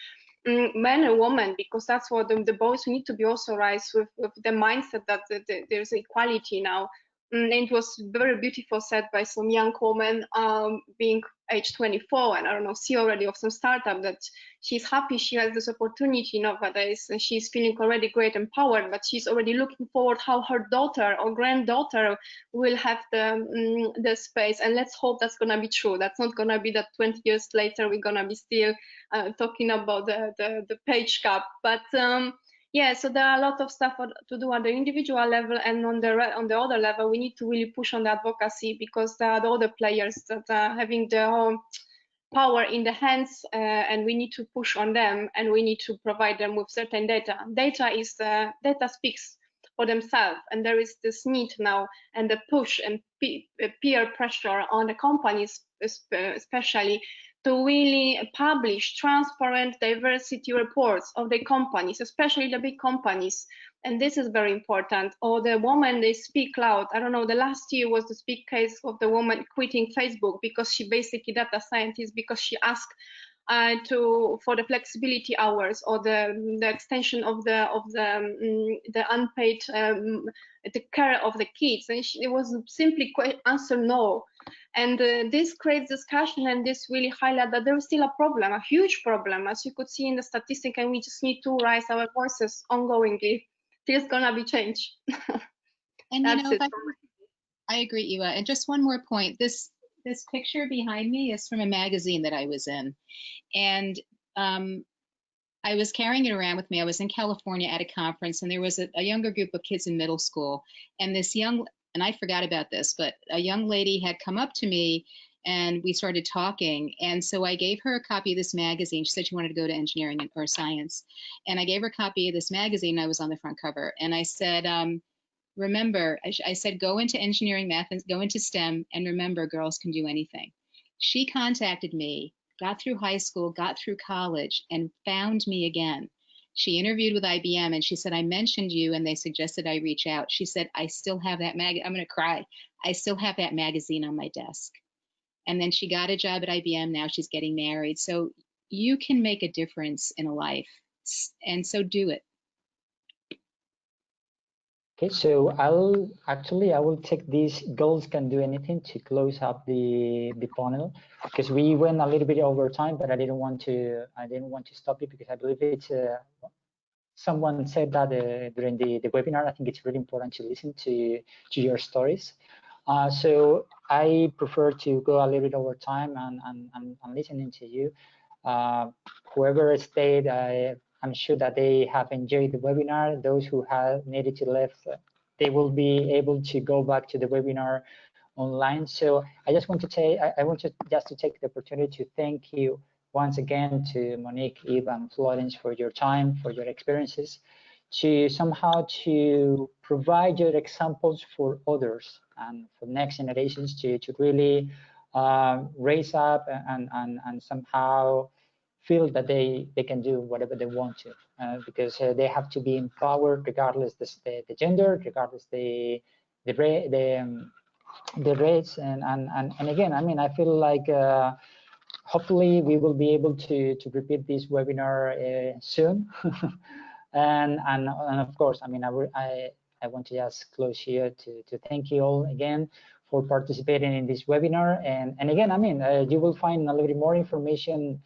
men and women, because that's what the boys, we need to be also raised with the mindset that there's equality now. And it was very beautiful said by some young woman, being age 24, and I don't know, see already of some startup, that she's happy she has this opportunity nowadays, and she's feeling already great empowered, but she's already looking forward how her daughter or granddaughter will have the space. And let's hope that's gonna be true. That's not gonna be that 20 years later we're gonna be still talking about the page gap. But yeah, so there are a lot of stuff to do at the individual level, and on the other level, we need to really push on the advocacy, because there are the other players that are having the whole power in the hands, and we need to push on them, and we need to provide them with certain data. Data speaks for themselves, and there is this need now, and the push and peer pressure on the companies, especially, to really publish transparent diversity reports of the companies, especially the big companies. And this is very important. Or the woman, they speak loud. I don't know, the last year was the big case of the woman quitting Facebook because she basically data scientist, because she asked for the flexibility hours, or the extension of the unpaid the care of the kids, and it was simply answer no. And this creates discussion, and this really highlight that there is still a problem, a huge problem, as you could see in the statistic, and we just need to raise our voices ongoingly. There's gonna be change. And you know, I agree, Iwa. And just one more point. This picture behind me is from a magazine that I was in, and I was carrying it around with me. I was in California at a conference, and there was a younger group of kids in middle school, and and I forgot about this, but a young lady had come up to me, and we started talking. And so I gave her a copy of this magazine. She said she wanted to go to engineering or science, and I gave her a copy of this magazine. I was on the front cover, and I said, remember, I said, go into engineering, math, and go into STEM, and remember, girls can do anything. She contacted me, got through high school, got through college, and found me again. She interviewed with IBM and she said, I mentioned you and they suggested I reach out. She said, I still have that I'm going to cry. I still have that magazine on my desk. And then she got a job at IBM. Now she's getting married. So you can make a difference in a life. And so do it. Okay, so I will take these goals can do anything to close up the panel, because we went a little bit over time, but I didn't want to stop it, because I believe it's someone said that during the webinar. I think it's really important to listen to your stories. So I prefer to go a little bit over time and listening to you. Whoever stayed, I'm sure that they have enjoyed the webinar. Those who have needed to leave, they will be able to go back to the webinar online. So I just want to say, I want to just to take the opportunity to thank you once again to Monique, Eve, and Florence for your time, for your experiences, to somehow to provide your examples for others and for next generations to really raise up and somehow feel that they can do whatever they want to, because they have to be empowered regardless the gender, regardless the race, and again, I mean, I feel like hopefully we will be able to repeat this webinar soon. and of course, I mean, I want to just close here to thank you all again for participating in this webinar. And again, I mean, you will find a little bit more information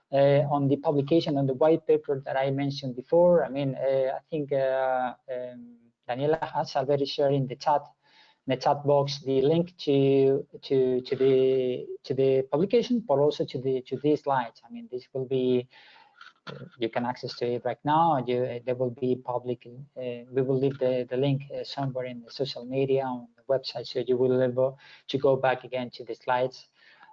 on the publication, on the white paper that I mentioned before. I mean, I think Daniela has already shared in the chat box the link to the publication, but also to these slides. I mean, this will be you can access to it right now. They will be public. We will leave the link somewhere in the social media on the website, so you will be able to go back again to the slides.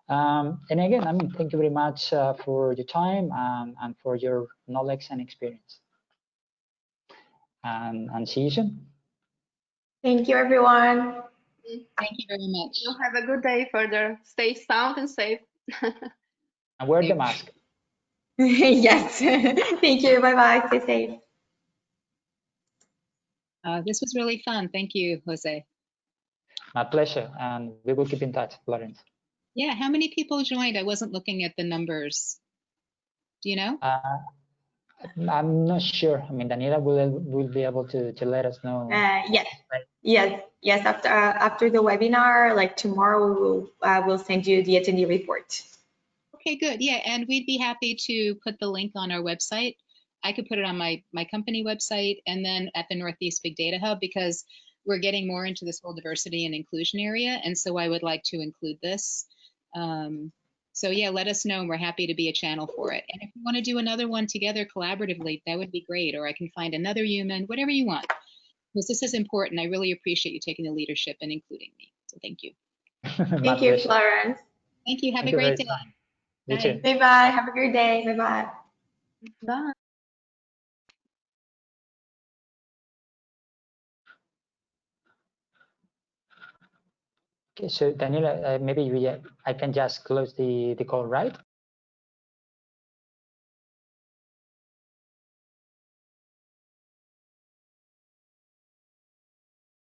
And again, I mean, thank you very much for your time and for your knowledge and experience. And see you soon. Thank you, everyone. Thank you very much. You have a good day further. Stay sound and safe. And wear the mask. Yes. Thank you. Bye-bye. Stay safe. This was really fun. Thank you, Jose. My pleasure. And we will keep in touch, Florence. Yeah, how many people joined? I wasn't looking at the numbers. Do you know? I'm not sure. I mean, Daniela will be able to let us know. Yes. After the webinar, like tomorrow, we'll send you the attendee report. Okay, good. Yeah, and we'd be happy to put the link on our website. I could put it on my company website and then at the Northeast Big Data Hub, because we're getting more into this whole diversity and inclusion area, and so I would like to include this. So yeah, let us know, and we're happy to be a channel for it. And if you want to do another one together collaboratively, that would be great, or I can find another human, whatever you want. Because this is important. I really appreciate you taking the leadership and including me. So thank you. Thank you, Florence. Thank you. Have a great day. Bye. Bye-bye. Have a great day. Bye-bye. Bye. Okay, so Daniela, maybe I can just close the call, right?